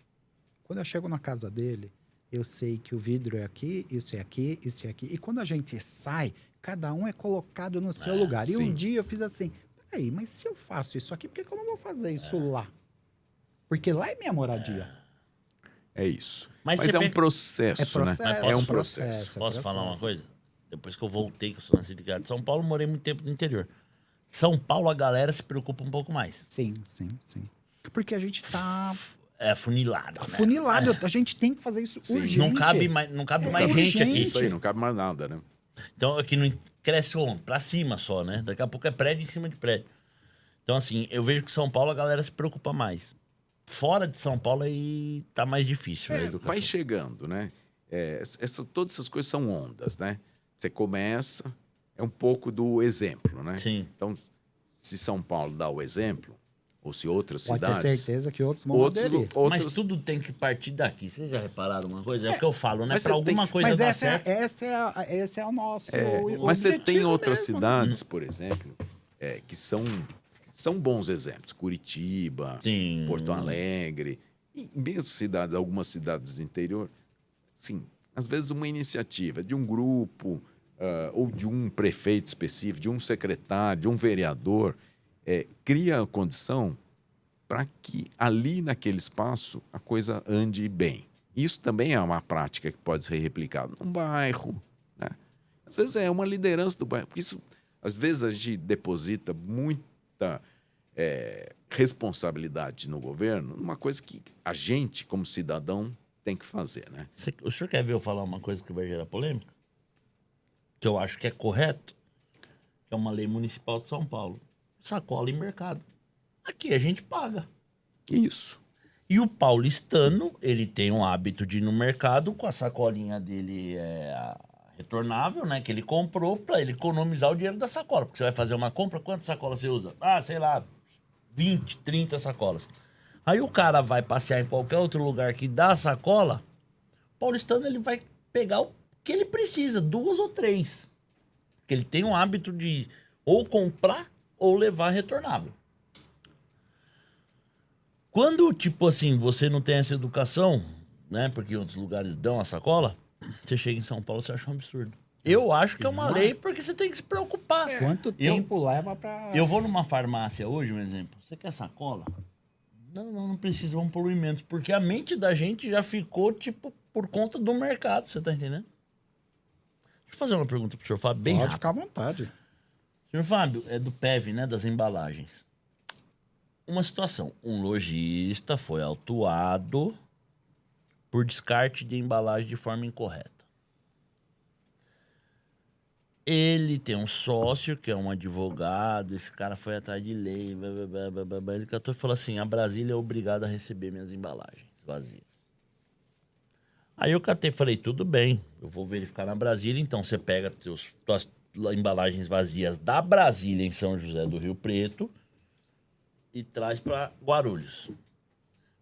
Quando eu chego na casa dele, eu sei que o vidro é aqui, isso é aqui, isso é aqui. E quando a gente sai, cada um é colocado no seu lugar. E sim. um dia eu fiz assim, peraí, mas se eu faço isso aqui, por que eu não vou fazer isso lá? Porque lá é minha moradia. É isso. Mas Mas você é um pega- processo, É processo, né? é É um processo. processo. Posso falar uma coisa? Depois que eu voltei, que eu sou nascido e criado em São Paulo, morei muito tempo no interior. São Paulo, a galera se preocupa um pouco mais. Sim. Porque a gente tá É afunilado, né? afunilado. A gente tem que fazer isso urgente. Não cabe mais gente aqui. Isso aí, não cabe mais nada, né? Então aqui não cresce onde? Pra cima só, né? Daqui a pouco é prédio em cima de prédio. Então, assim, eu vejo que São Paulo a galera se preocupa mais. Fora de São Paulo aí tá mais difícil a educação. Vai chegando, né? Todas essas coisas são ondas, né? Você começa, é um pouco do exemplo, né? Sim. Então, se São Paulo dá o exemplo, ou se outras Pode cidades... ter certeza que outros vão aderir. Mas tudo tem que partir daqui. Vocês já repararam uma coisa? É o que eu falo, né? mas Pra você tem alguma que- coisa Mas dar esse certo... é o nosso Mas você tem objetivo outras mesmo, né? cidades, por exemplo, que são bons exemplos. Curitiba, Sim. Porto Alegre, e mesmo cidades, algumas cidades do interior. Sim, às vezes uma iniciativa de um grupo, ou de um prefeito específico, de um secretário, de um vereador, cria a condição para que ali naquele espaço a coisa ande bem. Isso também é uma prática que pode ser replicada num bairro, né? Às vezes é uma liderança do bairro, porque isso, às vezes a gente deposita muita responsabilidade no governo, numa coisa que a gente, como cidadão, tem que fazer, né? O senhor quer ver eu falar uma coisa que vai gerar polêmica? Que eu acho que é correto? Que é uma lei municipal de São Paulo. Sacola em mercado. Aqui a gente paga. Isso. E o paulistano, ele tem um hábito de ir no mercado com a sacolinha dele retornável, né? Que ele comprou para ele economizar o dinheiro da sacola. Porque você vai fazer uma compra, quantas sacolas você usa? Sei lá, 20, 30 sacolas. Aí o cara vai passear em qualquer outro lugar que dá a sacola, o paulistano ele vai pegar o que ele precisa, 2 ou 3. Porque ele tem um hábito de ou comprar ou levar retornável. Quando, tipo assim, você não tem essa educação, né? Porque em outros lugares dão a sacola, você chega em São Paulo, você acha um absurdo. Eu acho que é uma lei porque você tem que se preocupar. Quanto tempo leva pra... Eu vou numa farmácia hoje, um exemplo. Você quer sacola? Não precisa, vamos poluir menos. Porque a mente da gente já ficou, tipo, por conta do mercado, você tá entendendo? Deixa eu fazer uma pergunta pro senhor Fábio, bem Pode rápido. ficar à vontade. Senhor Fábio, é do PEV, né, das embalagens. Uma situação, um lojista foi autuado por descarte de embalagem de forma incorreta. Ele tem um sócio que é um advogado, esse cara foi atrás de lei, ele catou e falou assim, a Brasília é obrigada a receber minhas embalagens vazias. Aí eu catei e falei, tudo bem, eu vou verificar na Brasília, então você pega tuas embalagens vazias da Brasília em São José do Rio Preto e traz para Guarulhos.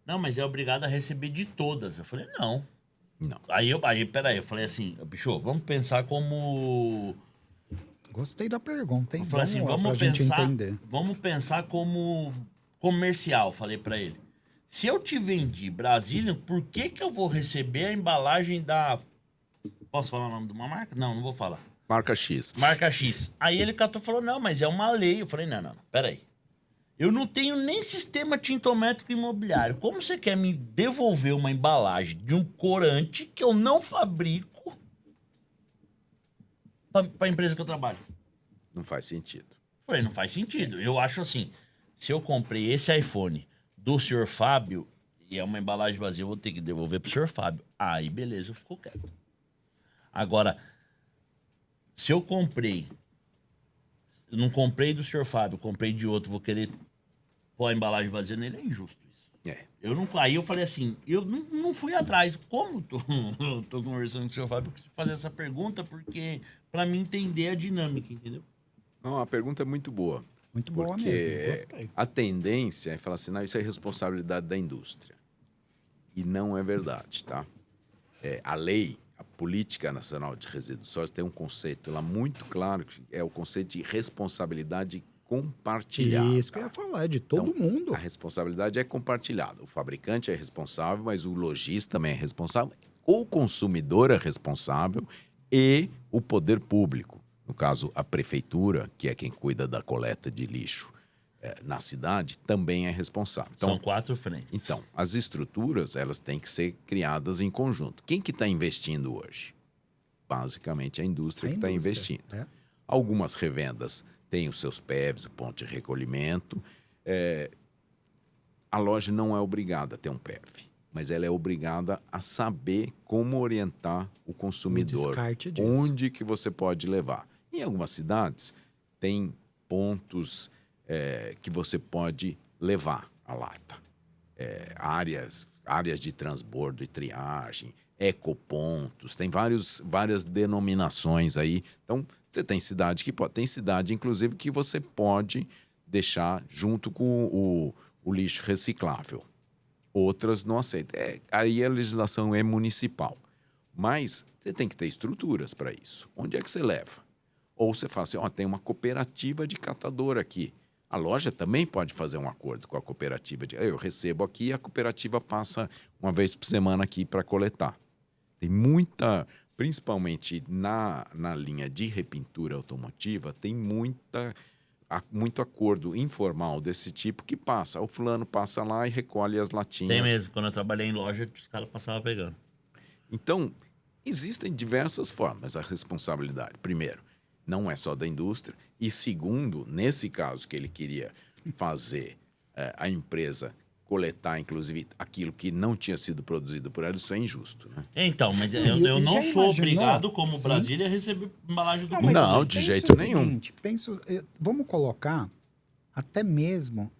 Não, mas é obrigado a receber de todas. Eu falei, não. Peraí, eu falei assim, bicho, vamos pensar como... Gostei da pergunta, hein? Eu falei assim, vamos pensar como comercial, falei pra ele. Se eu te vendi Brasília, por que eu vou receber a embalagem da... Posso falar o nome de uma marca? Não vou falar. Marca X. Marca X. Aí ele catou e falou, não, mas é uma lei. Eu falei, não, peraí. Eu não tenho nem sistema tintométrico imobiliário. Como você quer me devolver uma embalagem de um corante que eu não fabrico para a empresa que eu trabalho? Não faz sentido. Falei, não faz sentido. Eu acho assim, se eu comprei esse iPhone do senhor Fábio e é uma embalagem vazia, eu vou ter que devolver pro senhor Fábio. Aí, beleza, eu fico quieto. Agora, se eu não comprei do senhor Fábio, comprei de outro, vou querer pôr a embalagem vazia nele, é injusto isso. Aí eu falei assim, eu não fui atrás. Como tô conversando com o senhor Fábio, eu quis fazer essa pergunta, porque para mim entender a dinâmica, entendeu? Não, a pergunta é muito boa. Muito boa mesmo, gostei. A tendência é falar assim, não, isso é responsabilidade da indústria. E não é verdade, tá? A lei, a Política Nacional de Resíduos Sólidos tem um conceito lá muito claro, que é o conceito de responsabilidade compartilhada. Isso que eu ia falar, é de todo mundo. A responsabilidade é compartilhada. O fabricante é responsável, mas o lojista também é responsável. O consumidor é responsável e o poder público. No caso, a prefeitura, que é quem cuida da coleta de lixo na cidade, também é responsável. Então, são 4 frentes. Então, as estruturas, elas têm que ser criadas em conjunto. Quem que está investindo hoje? Basicamente, a indústria que está investindo. Algumas revendas têm os seus PEVs, o ponto de recolhimento. A loja não é obrigada a ter um PEV, mas ela é obrigada a saber como orientar o consumidor. O descarte disso. Onde que você pode levar. Em algumas cidades, tem pontos que você pode levar a lata. Áreas de transbordo e triagem, ecopontos, tem várias denominações aí. Então, você tem cidade tem cidade, inclusive, que você pode deixar junto com o lixo reciclável. Outras não aceitam. Aí a legislação é municipal. Mas você tem que ter estruturas para isso. Onde é que você leva? Ou você fala assim, tem uma cooperativa de catador aqui. A loja também pode fazer um acordo com a cooperativa. Eu recebo aqui e a cooperativa passa uma vez por semana aqui para coletar. Tem muita, principalmente na linha de repintura automotiva, tem muito acordo informal desse tipo que passa. O fulano passa lá e recolhe as latinhas. Tem mesmo. Quando eu trabalhei em loja, os caras passavam pegando. Então, existem diversas formas a responsabilidade. Primeiro, não é só da indústria. E segundo, nesse caso que ele queria fazer a empresa coletar, inclusive, aquilo que não tinha sido produzido por ela, isso é injusto. Né? Então, mas eu não sou obrigado, como Sim. Brasília, a receber embalagem do Não, de jeito nenhum. Vamos colocar, até mesmo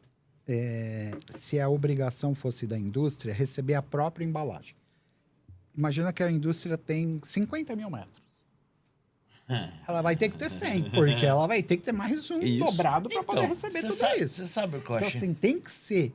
se a obrigação fosse da indústria, receber a própria embalagem. Imagina que a indústria tem 50 mil metros. Ela vai ter que ter 100, porque ela vai ter que ter mais dobrado para poder receber tudo isso. Você sabe o que eu Então, achei? assim, tem que ser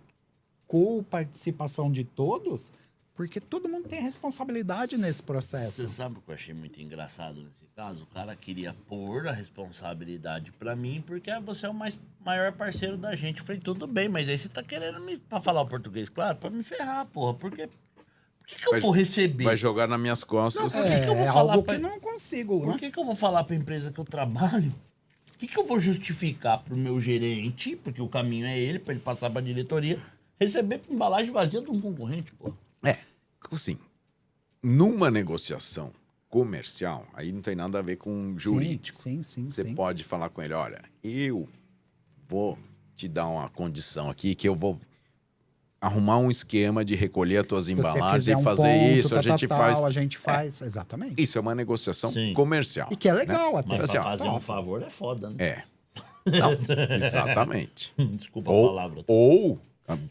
co-participação de todos, porque todo mundo tem responsabilidade nesse processo. Você sabe o que eu achei muito engraçado nesse caso? O cara queria pôr a responsabilidade pra mim, porque você é o maior parceiro da gente. Eu falei, tudo bem, mas aí você tá querendo pra falar o português, claro, pra me ferrar, porra. Por que eu vou receber? Vai jogar nas minhas costas. Não, por que eu vou É falar algo pra... que não consigo, Por né? que eu vou falar pra empresa que eu trabalho? O que eu vou justificar pro meu gerente, porque o caminho é ele, pra ele passar pra diretoria, receber embalagem vazia de um concorrente, pô? Assim, numa negociação comercial, aí não tem nada a ver com jurídico. Sim. Você pode falar com ele, olha, eu vou te dar uma condição aqui que eu vou arrumar um esquema de recolher as tuas embalagens e fazer isso, a gente faz... A gente faz, exatamente. Isso é uma negociação Sim. comercial. E que é legal até. Mas Assim, pra ó, fazer um favor é foda, né? Não, exatamente. Desculpa a palavra. Ou,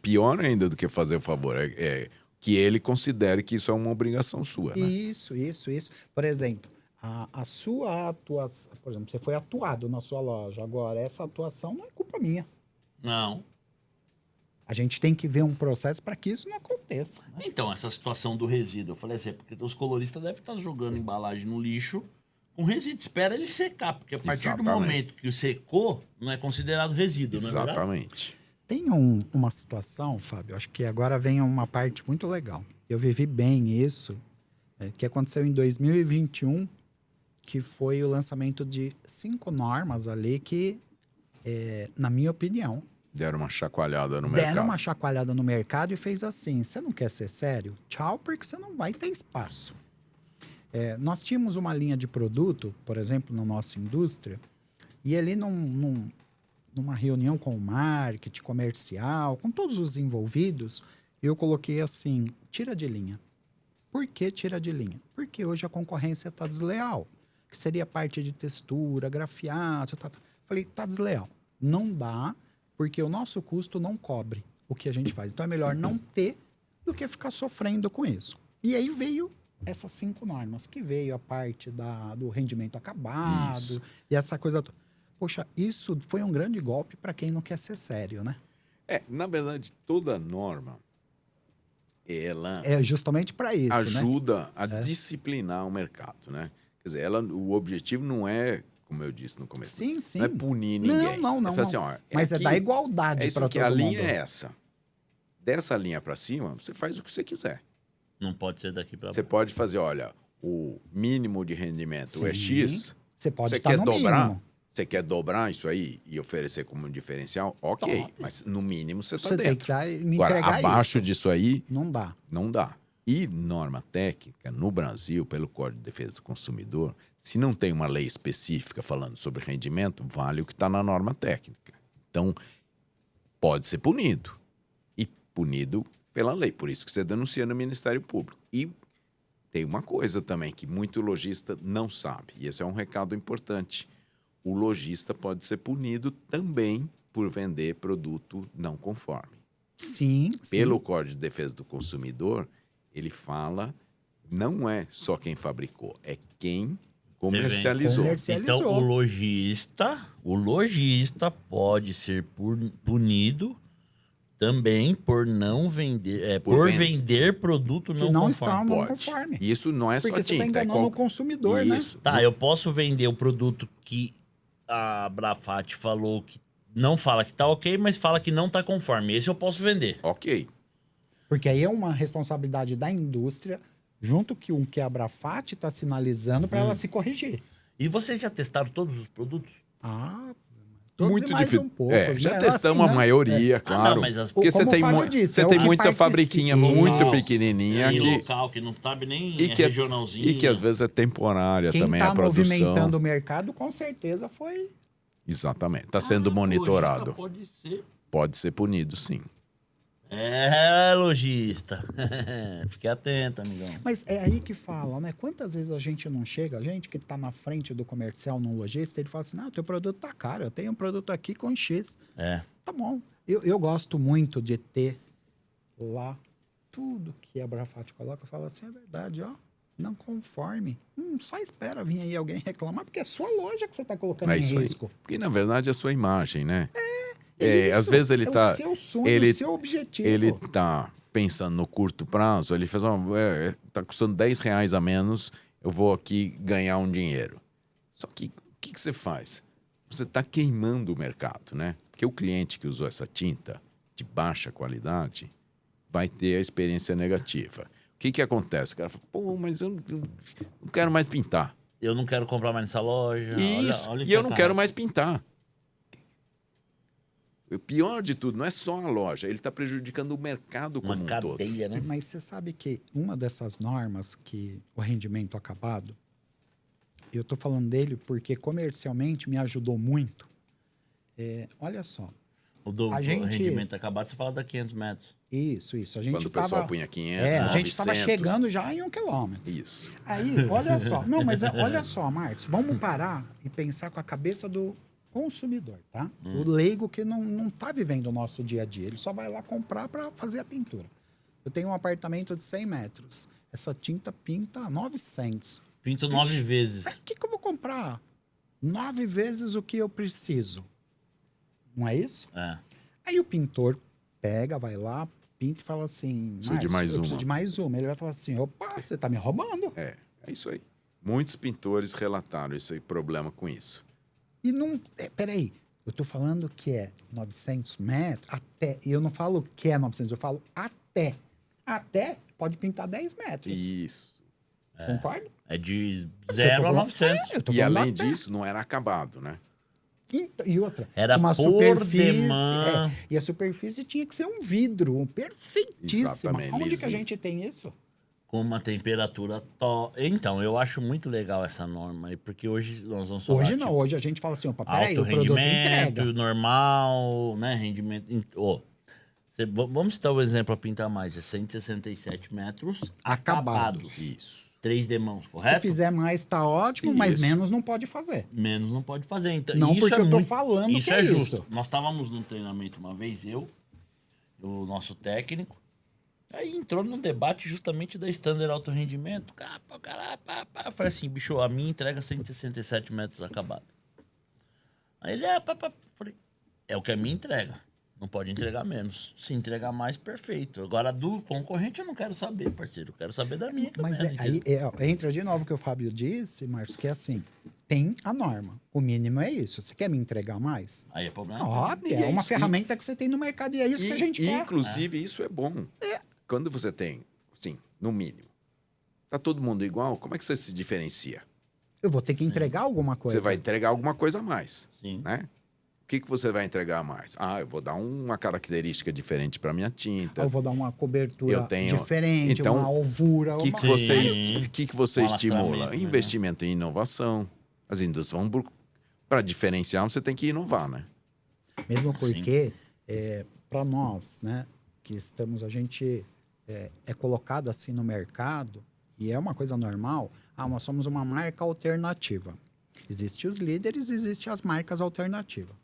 pior ainda do que fazer o favor, que ele considere que isso é uma obrigação sua, né? Isso. Por exemplo, a sua atuação... Por exemplo, você foi atuado na sua loja. Agora, essa atuação não é culpa minha. Não. A gente tem que ver um processo para que isso não aconteça. Né? Então, essa situação do resíduo, eu falei assim, porque os coloristas devem estar jogando embalagem no lixo com resíduo. Espera ele secar, porque a partir do momento que secou, não é considerado resíduo, não é verdade? Exatamente. Tem uma situação, Fábio, acho que agora vem uma parte muito legal. Eu vivi bem isso, que aconteceu em 2021, que foi o lançamento de 5 normas ali que, na minha opinião, Deram uma chacoalhada no mercado. deram uma chacoalhada no mercado e fez assim, você não quer ser sério? Tchau, porque você não vai ter espaço. Nós tínhamos uma linha de produto, por exemplo, na nossa indústria, e ali numa reunião com o marketing comercial, com todos os envolvidos, eu coloquei assim, tira de linha. Por que tira de linha? Porque hoje a concorrência está desleal, que seria parte de textura, grafiato, Falei, tá desleal. Não dá, porque o nosso custo não cobre o que a gente faz. Então é melhor não ter do que ficar sofrendo com isso. E aí veio essas 5 normas, que veio a parte do rendimento acabado Isso. e essa coisa toda. Poxa, isso foi um grande golpe para quem não quer ser sério, né? Na verdade, toda norma, ela É justamente para isso, né? ajuda a disciplinar o mercado, né? Quer dizer, o objetivo não é, como eu disse no começo, Sim. não é punir ninguém. Não. falar assim, ó, Mas aqui, dar igualdade isso para que todo a mundo. linha é essa. Dessa linha para cima, você faz o que você quiser. Não pode ser daqui pra Você pode fazer, olha, o mínimo de rendimento é Sim. X. Você pode Você estar quer no dobrar? mínimo. Você quer dobrar isso aí e oferecer como um diferencial? Ok, Top. mas no mínimo você está Você tem dentro. que me Agora, entregar abaixo isso. disso aí, Não dá. não dá. E norma técnica, no Brasil, pelo Código de Defesa do Consumidor, se não tem uma lei específica falando sobre rendimento, vale o que está na norma técnica. Então, pode ser punido. E punido pela lei. Por isso que você denuncia no Ministério Público. E tem uma coisa também que muito lojista não sabe. E esse é um recado importante. O lojista pode ser punido também por vender produto não conforme. Sim, sim. Pelo Código de Defesa do Consumidor, ele fala, não é só quem fabricou, é quem comercializou. Comercializou. Então, o lojista pode ser punido também por não vender, por vender produto Que não não conforme. está não Pode. conforme. Isso não é Porque só você está tinta. enganando o consumidor, né? Isso. Tá, eu posso vender o produto que a Brafat falou que não fala que tá ok, mas fala que não tá conforme. Esse eu posso vender. Ok. Porque aí é uma responsabilidade da indústria, junto com o que a Brafat está sinalizando para ela se corrigir. E vocês já testaram todos os produtos? Ah, todos Muito e mais difícil. um pouco. Já testamos a maioria, claro. não, mas Porque como você tem, o Fábio disse, você é o tem que muita participa. fabriquinha muito Isso. pequenininha E que, local, que não sabe nem e, que regionalzinho. e que às vezes é temporária Quem também está a produção. movimentando o mercado, com certeza foi. Exatamente. Está sendo monitorado. Pode ser punido, sim. É, lojista. Fique atento, amigão. Mas é aí que fala, né? Quantas vezes a gente não chega, a gente que está na frente do comercial num lojista, ele fala assim: não, teu produto tá caro, eu tenho um produto aqui com X. É. Tá bom. Eu gosto muito de ter lá tudo que a Brafat coloca. Eu falo assim: é verdade, ó. Não conforme. Só espera vir aí alguém reclamar, porque é sua loja que você está colocando em isso aí. risco. Porque, na verdade, é a sua imagem, né? Isso, Às vezes ele tá. o seu sonho, ele, o seu objetivo. Ele tá pensando no curto prazo, ele faz tá custando R$10 a menos, eu vou aqui ganhar um dinheiro. Só que o que você faz? Você está queimando o mercado, né? Porque o cliente que usou essa tinta de baixa qualidade vai ter a experiência negativa. O que acontece? O cara fala, pô, mas eu não quero mais pintar. Eu não quero comprar mais nessa loja. Isso, olha e eu não quero mais pintar. O pior de tudo, não é só a loja, ele está prejudicando o mercado como uma um todo. cadeia, né? Mas você sabe que uma dessas normas que o rendimento acabado, eu estou falando dele porque comercialmente me ajudou muito. Olha só. O a gente... rendimento acabado, você fala da 500 metros. Isso. A gente Quando o pessoal punha 500, a 900. gente estava chegando já em 1 quilômetro. Isso. Aí, olha só. Não, mas olha só, Marcos. Vamos parar e pensar com a cabeça do consumidor, tá? O leigo que não tá vivendo o nosso dia a dia. Ele só vai lá comprar para fazer a pintura. Eu tenho um apartamento de 100 metros. Essa tinta pinta 900. Pinto 9 vezes. Pra que eu vou comprar 9 vezes o que eu preciso? Não é isso? É. Aí o pintor pega, vai lá, pinta e fala assim... Preciso de mais eu preciso uma. de mais uma. Ele vai falar assim, opa, você tá me roubando. É isso aí. Muitos pintores relataram esse problema com isso. E não... peraí, eu tô falando que é 900 metros, até... E eu não falo que é 900, eu falo até. Até pode pintar 10 metros. Isso. Concorda? É de Eu 0 tô a falando- 900. eu tô E falando além até. disso, não era acabado, né? E outra, Era uma por superfície. demanda. E a superfície tinha que ser um vidro, perfeitíssimo. Exatamente, Onde que a lisinho. gente tem isso? Com uma temperatura Então, eu acho muito legal essa norma aí, porque hoje nós vamos falar. Hoje não, hoje a gente fala assim, opa, peraí, Alto o produto rendimento, entrega. normal, né? Rendimento. Vamos citar o exemplo a pintar mais. É 167 metros Acabados. Isso. 3 demãos, Se correto? fizer mais, tá ótimo, mas Isso. menos não pode fazer. Menos não pode fazer. Então, Não, isso porque é eu tô muito, falando isso que é é justo. isso. Nós estávamos num treinamento uma vez, o nosso técnico, aí entrou num debate justamente da Standard Alto Rendimento. Eu falei assim, bicho, a minha entrega 167 metros acabado. Aí ele, falei, é o que a minha entrega. Não pode entregar menos. Se entregar mais, perfeito. Agora, do concorrente, eu não quero saber, parceiro. Eu quero saber da minha. Mas aí entra de novo o que o Fábio disse, Marcos, que é assim, tem a norma. O mínimo é isso. Você quer me entregar mais? Aí é problema. Óbvio, E é é uma isso. ferramenta que você tem no mercado e é isso que a gente quer. Inclusive, isso é bom. Quando você tem, sim, no mínimo, tá todo mundo igual, como é que você se diferencia? Eu vou ter que entregar alguma coisa. Você vai entregar alguma coisa a mais, Sim. né? O que você vai entregar a mais? Eu vou dar uma característica diferente para minha tinta. Eu vou dar uma cobertura Eu tenho- diferente, Então, uma alvura. O que, uma... que você, Sim. que você Um estimula? alastramento, né? Investimento em inovação. As indústrias vão... Para diferenciar, você tem que inovar, né? Mesmo porque, para nós, né, que estamos, a gente é colocado assim no mercado, e é uma coisa normal, nós somos uma marca alternativa. Existem os líderes, existem as marcas alternativas.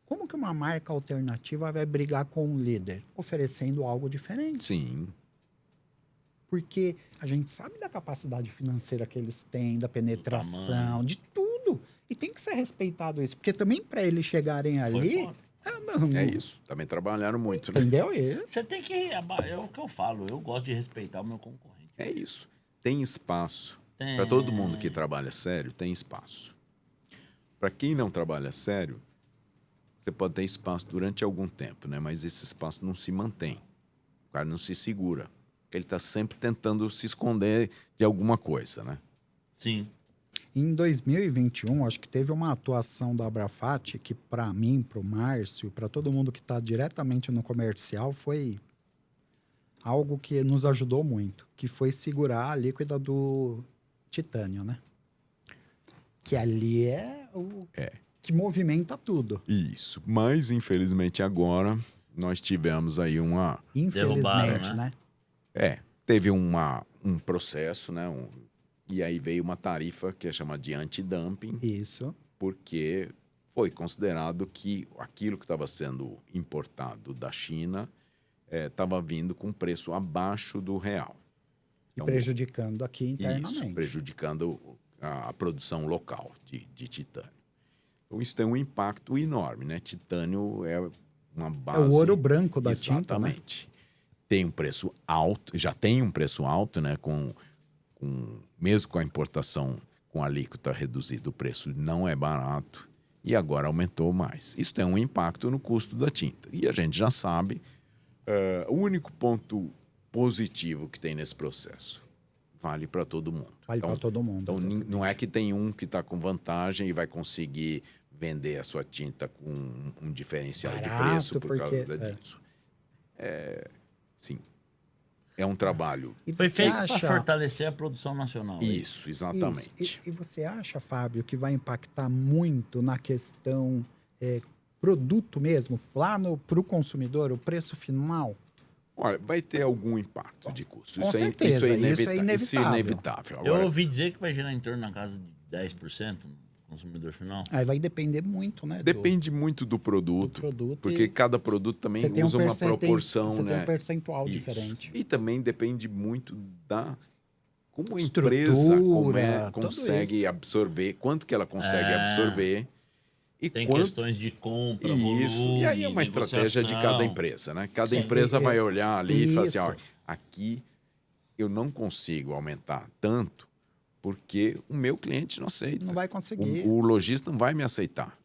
Como que uma marca alternativa vai brigar com um líder? Oferecendo algo diferente. Sim. Porque a gente sabe da capacidade financeira que eles têm, da penetração, de tudo. E tem que ser respeitado isso. Porque também para eles chegarem ali... foda. É isso. Também trabalharam muito, né? Entendeu? E Você tem que... É o que eu falo. Eu gosto de respeitar o meu concorrente. É isso. Tem espaço. Tem. Para todo mundo que trabalha sério, tem espaço. Para quem não trabalha sério, você pode ter espaço durante algum tempo, né? Mas esse espaço não se mantém. O cara não se segura. Ele está sempre tentando se esconder de alguma coisa, né? Sim. em 2021, acho que teve uma atuação da Abrafat que, para mim, para o Márcio, para todo mundo que está diretamente no comercial, foi algo que nos ajudou muito, que foi segurar a líquida do titânio, né? Que ali é o que movimenta tudo. Isso. Mas, infelizmente, agora nós tivemos aí uma... Infelizmente, Derrubaram, né? Teve um processo, né? E aí veio uma tarifa que é chamada de antidumping, Isso. porque foi considerado que aquilo que estava sendo importado da China estava vindo com preço abaixo do real. E prejudicando aqui internamente. Isso, prejudicando a produção local de titânio. Então, isso tem um impacto enorme, né? Titânio é uma base... É o ouro branco da tinta, né? Exatamente. Tem um preço alto, já tem um preço alto, né? Mesmo com a importação com a alíquota reduzida, o preço não é barato e agora aumentou mais. Isso tem um impacto no custo da tinta. E a gente já sabe, o único ponto positivo que tem nesse processo vale para todo mundo. Vale para todo mundo. Então, exatamente. não é que tem um que está com vantagem e vai conseguir vender a sua tinta com um diferencial de Barato, preço por porque- causa disso. Sim. É um trabalho. E Foi você feito para acha... fortalecer a produção nacional. Isso, exatamente. Isso. E você acha, Fábio, que vai impactar muito na questão produto mesmo, lá para o consumidor, o preço final? Olha, vai ter algum impacto de custo. Com Isso certeza, é isso é inevitável. Isso é inevitável. inevitável. Eu Agora, ouvi dizer que vai gerar em torno na casa de 10% no consumidor final. Aí vai depender muito, né? depende muito do produto, do produto porque e cada produto também Você tem usa uma você proporção, tem né? um percentual Isso. diferente. E também depende muito da como a Estrutura, empresa tudo consegue isso. absorver, quanto que ela consegue absorver e Tem quanto questões de compra, isso. volume, E aí é uma estratégia de cada negociação. empresa, né? Cada empresa vai olhar ali e falar assim, isso. ó, aqui eu não consigo aumentar tanto porque o meu cliente não aceita. Não vai conseguir. O lojista não vai me aceitar.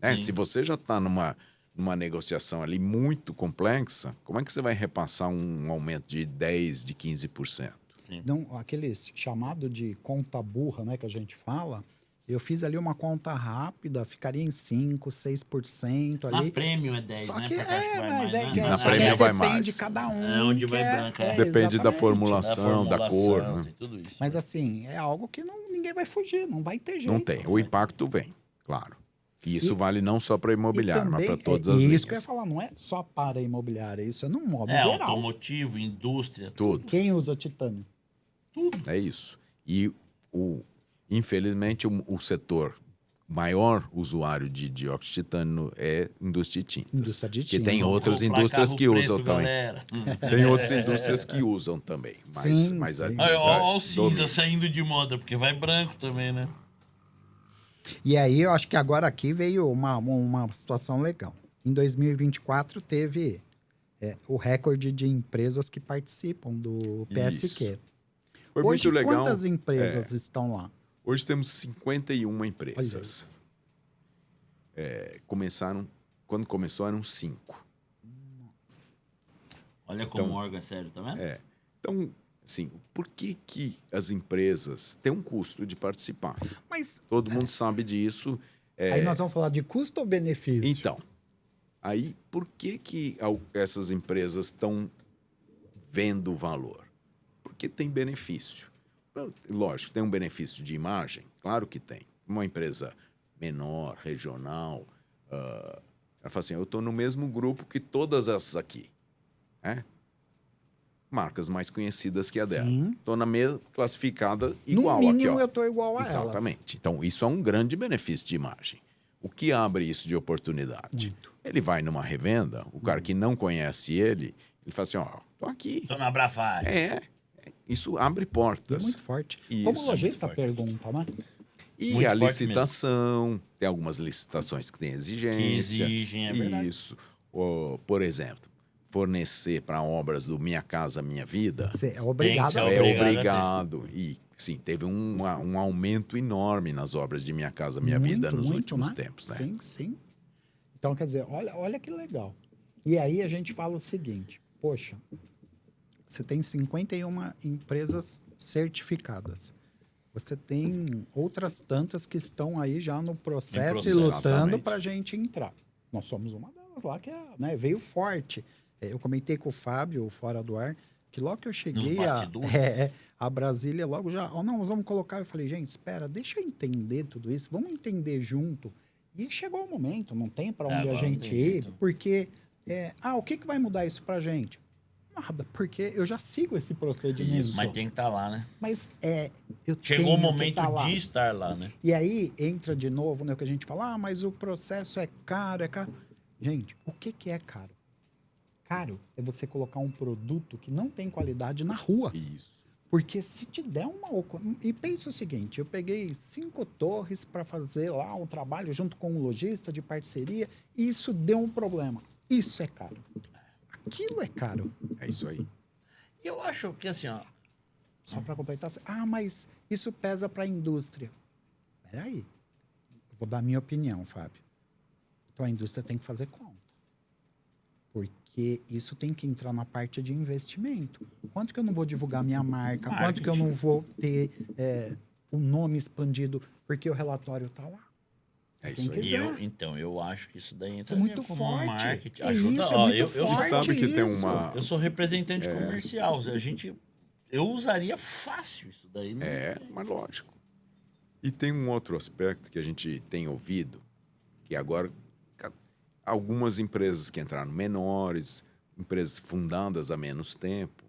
Né? Sim. Se você já está numa negociação ali muito complexa, como é que você vai repassar um aumento de 10%, de 15%? Então, aquele chamado de conta burra, né, que a gente fala, eu fiz ali uma conta rápida, ficaria em 5%, 6% Na ali. prêmio é 10, Só né? que Porque acho que vai mas mais, é né? que, Na só prêmio que vai depende mais. de cada um. É onde vai que branco, é. Depende da exatamente. formulação, da cor. Né? tem tudo isso. Mas assim, é algo que ninguém vai fugir, não vai ter jeito. Não tem. O impacto vem, claro. E isso vale não só para E imobiliário, mas também, para todas as isso linhas. que eu ia falar, não é só para imobiliária, isso é num modo É, geral. automotivo, indústria, Tudo. Quem usa titânio? É isso. E, infelizmente, o setor maior usuário de dióxido de titânio é indústria de tintas. Indústria de Que tinta. tem outras Comprar indústrias carro que preto, usam também. galera. Tem outras indústrias que usam também. Mas, Sim, mas a sim. tinta Olha o cinza domina. saindo de moda, porque vai branco também, né? E aí, eu acho que agora aqui veio uma situação legal. Em 2024, teve o recorde de empresas que participam do PSQ. Isso. Foi Hoje, muito legal. quantas empresas estão lá? Hoje temos 51 Olha empresas. isso. Quando começou, eram 5. Olha como o órgão é sério, tá vendo? Então, assim, por que as empresas têm um custo de participar? Mas Todo mundo sabe disso. aí nós vamos falar de custo ou benefício? Então, aí por que essas empresas estão vendo valor? Porque tem benefício. Lógico, tem um benefício de imagem, claro que tem. Uma empresa menor, regional, ela fala assim, eu estou no mesmo grupo que todas essas aqui. Marcas mais conhecidas que a dela. Sim. Estou na mesma classificada igual no aqui. mínimo, Ó. eu estou igual a elas. Exatamente. Então, isso é um grande benefício de imagem. O que abre isso de oportunidade? Muito. Ele vai numa revenda, o cara que não conhece ele fala assim, ó, tô aqui. Tô na Abrafat. Isso abre portas. É muito forte. Isso. Como o lojista Muito forte. pergunta, né? E Muito a forte licitação, tem algumas licitações que têm exigência. Que exigem, é verdade. Isso. Por exemplo, fornecer para obras do Minha Casa Minha Vida Você é obrigado Tem a que é ser ter. obrigado. E, sim, teve um aumento enorme nas obras de Minha Casa Minha Vida nos últimos né? tempos, né? Sim, sim. Então, quer dizer, olha que legal. E aí a gente fala o seguinte, poxa, você tem 51 empresas certificadas. Você tem outras tantas que estão aí já no processo e lutando Exatamente. para a gente entrar. Nós somos uma delas lá que veio forte. Eu comentei com o Fábio, fora do ar, que logo que eu cheguei bastidores. a Brasília, logo já, não, nós vamos colocar. Eu falei, gente, espera, deixa eu entender tudo isso, vamos entender junto. E chegou o momento, não tem para onde a Agora não gente tem ir, jeito. porque, o que vai mudar isso para a gente? Nada, porque eu já sigo esse procedimento. Isso. Mas tem que estar lá, né? Mas eu Chegou tenho o que momento tá lá. de estar lá, né? E aí entra de novo, né, o que a gente fala, mas o processo é caro, é caro. Gente, o que é caro? Caro é você colocar um produto que não tem qualidade na rua. Isso. Porque se te der uma... E pensa o seguinte, eu peguei 5 torres para fazer lá um trabalho junto com um lojista de parceria e isso deu um problema. Isso é caro. Aquilo é caro. É isso aí. E eu acho que assim, ó. Só para completar, mas isso pesa para a indústria. Peraí, eu vou dar a minha opinião, Fábio. Então a indústria tem que fazer conta. Porque isso tem que entrar na parte de investimento. Quanto que eu não vou divulgar minha marca? Quanto que eu não vou ter o nome expandido porque o relatório está lá? É Quem isso aí. quiser. Então, eu acho que isso daí Isso é entra muito como forte. marketing. É Ajuda, isso, é ó, muito eu forte sabe que tem isso. uma- Eu sou representante comercial. Eu usaria fácil isso daí. Não Mas lógico. E tem um outro aspecto que a gente tem ouvido, que agora algumas empresas que entraram menores, empresas fundadas há menos tempo,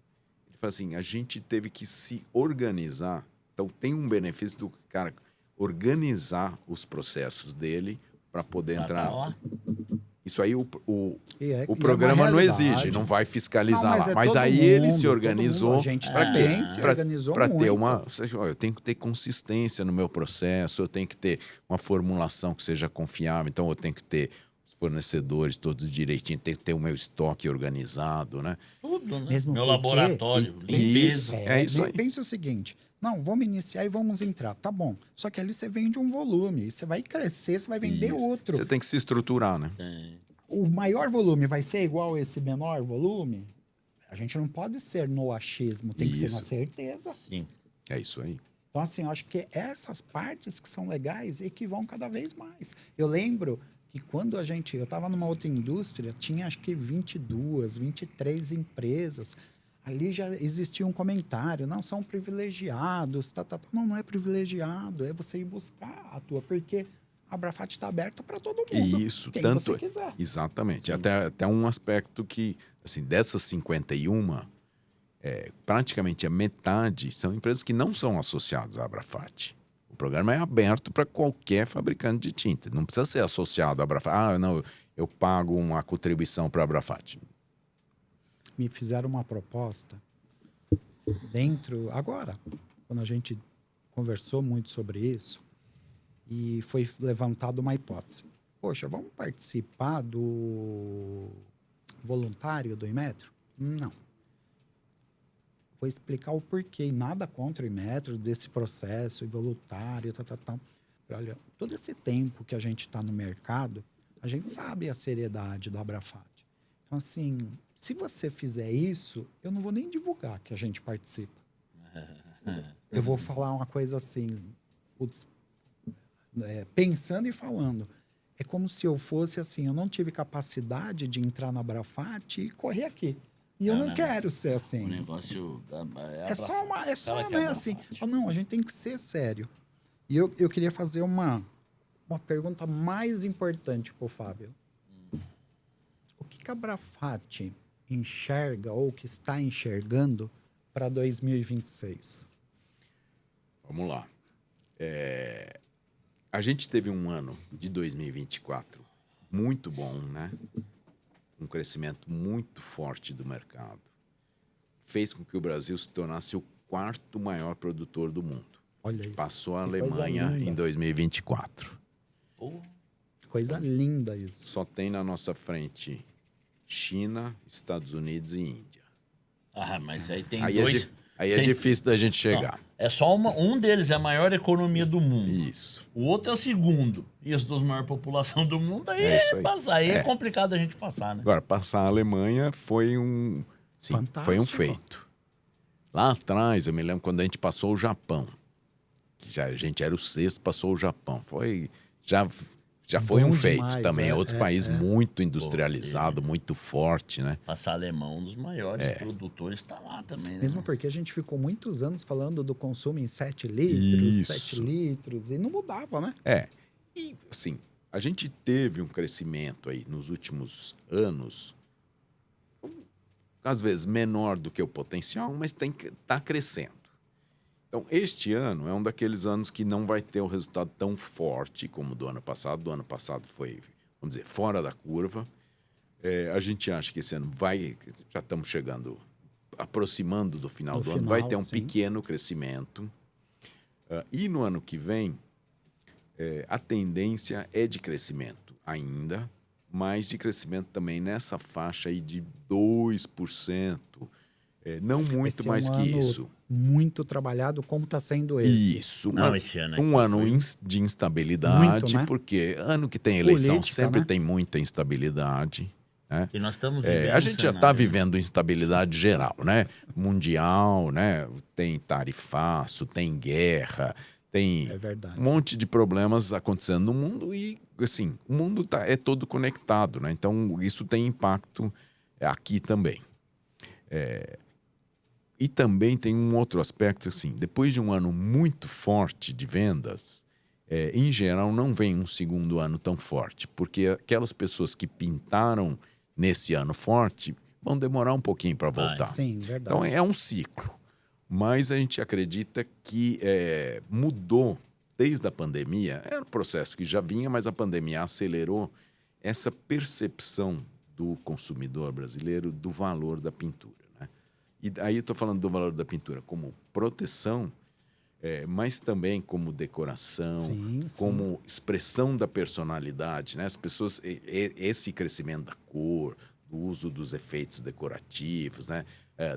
ele fala assim, a gente teve que se organizar. Então tem um benefício do cara organizar os processos dele para poder Pra entrar. tá lá. Isso aí o E é o uma programa não realidade. exige, não vai fiscalizar Não, lá. é Mas todo aí ele mundo, se todo organizou mundo. A gente para também se organizou ter muito. uma. Eu tenho que ter consistência no meu processo, eu tenho que ter uma formulação que seja confiável, então eu tenho que ter os fornecedores todos direitinho, tem que ter o meu estoque organizado, né? Tudo, né? Mesmo Meu porque- laboratório, Isso. limpeza. É isso aí. Pensa o seguinte, não, vamos iniciar e vamos entrar, tá bom. Só que ali você vende um volume, e você vai crescer, você vai vender Isso. outro. Você tem que se estruturar, né? O maior volume vai ser igual a esse menor volume? A gente não pode ser no achismo, tem que ser na Isso. certeza. Sim. É isso aí. Então, assim, eu acho que essas partes que são legais e que vão cada vez mais. Eu lembro que quando eu estava numa outra indústria, tinha acho que 22, 23 empresas. Ali já existia um comentário, não, são privilegiados, Não, não é privilegiado, é você ir buscar a tua, porque a Abrafat está aberta para todo mundo. E isso, quem tanto. você quiser. Exatamente. Até um aspecto que, assim, dessas 51, praticamente a metade são empresas que não são associadas à Abrafat. O programa é aberto para qualquer fabricante de tinta. Não precisa ser associado à Abrafat. Não, eu pago uma contribuição para a Abrafat. Me fizeram uma proposta agora, quando a gente conversou muito sobre isso, e foi levantada uma hipótese. Poxa, vamos participar do voluntário do Inmetro? Não. Vou explicar o porquê, e nada contra o Inmetro, desse processo voluntário, tal. Olha, todo esse tempo que a gente está no mercado, a gente sabe a seriedade da Abrafat. Então, assim, se você fizer isso, eu não vou nem divulgar que a gente participa. Eu vou falar uma coisa assim, pensando e falando. É como se eu fosse assim, eu não tive capacidade de entrar na Abrafat e correr aqui. E eu não quero ser assim. O negócio É só Fala que né, é assim. Abrafat. Não, a gente tem que ser sério. E eu queria fazer uma pergunta mais importante para o Fábio. O que a Abrafat enxerga ou que está enxergando para 2026? Vamos lá. A gente teve um ano de 2024 muito bom, né? Um crescimento muito forte do mercado. Fez com que o Brasil se tornasse o 4º maior produtor do mundo. Olha isso. Passou a Que coisa Alemanha linda. em 2024. Coisa linda isso. Só tem na nossa frente China, Estados Unidos e Índia. Ah, mas aí tem Aí, dois... é tem- difícil da gente chegar. Não, é só um deles é a maior economia do mundo. Isso. O outro é o segundo. E as duas maiores populações do mundo, aí É isso aí. passar. Aí é complicado a gente passar, né? Agora, passar a Alemanha foi um... Sim, Fantástico. foi um feito. Lá atrás, eu me lembro quando a gente passou o Japão. Que a gente era o 6º, passou o Japão. Já foi Bom um feito demais, também. É outro país muito industrializado, muito forte, né? Passar alemão, um dos maiores produtores, está lá também, né? Mesmo porque a gente ficou muitos anos falando do consumo em 7 litros, Isso. 7 litros, e não mudava, né? E, assim, a gente teve um crescimento aí nos últimos anos, às vezes menor do que o potencial, mas tá crescendo. Então, este ano é um daqueles anos que não vai ter um resultado tão forte como o do ano passado. Do ano passado foi, vamos dizer, fora da curva. A gente acha que esse ano já estamos chegando, aproximando do final do ano, vai ter um sim. pequeno crescimento. E no ano que vem, a tendência é de crescimento ainda, mas de crescimento também nessa faixa aí de 2%. Não muito Esse é mais um que ano isso. Muito trabalhado, como está sendo esse. Isso. Não, esse ano aqui um ano de instabilidade, Muito, né? porque ano que tem eleição Política, sempre né? tem muita instabilidade. Né? E nós estamos vivendo A gente já está cenário, vivendo instabilidade geral, né? Mundial, né? Tem tarifaço, tem guerra, tem É verdade. um monte de problemas acontecendo no mundo e, assim, o mundo é todo conectado, né? Então, isso tem impacto aqui também. E também tem um outro aspecto, assim, depois de um ano muito forte de vendas, em geral não vem um segundo ano tão forte, porque aquelas pessoas que pintaram nesse ano forte vão demorar um pouquinho para voltar. Sim, verdade. Então é um ciclo. Mas a gente acredita que mudou desde a pandemia. Era um processo que já vinha, mas a pandemia acelerou essa percepção do consumidor brasileiro do valor da pintura. Né? E aí eu estou falando do valor da pintura como proteção, mas também como decoração, Sim. como expressão da personalidade. Né? As pessoas, esse crescimento da cor, do uso dos efeitos decorativos, né?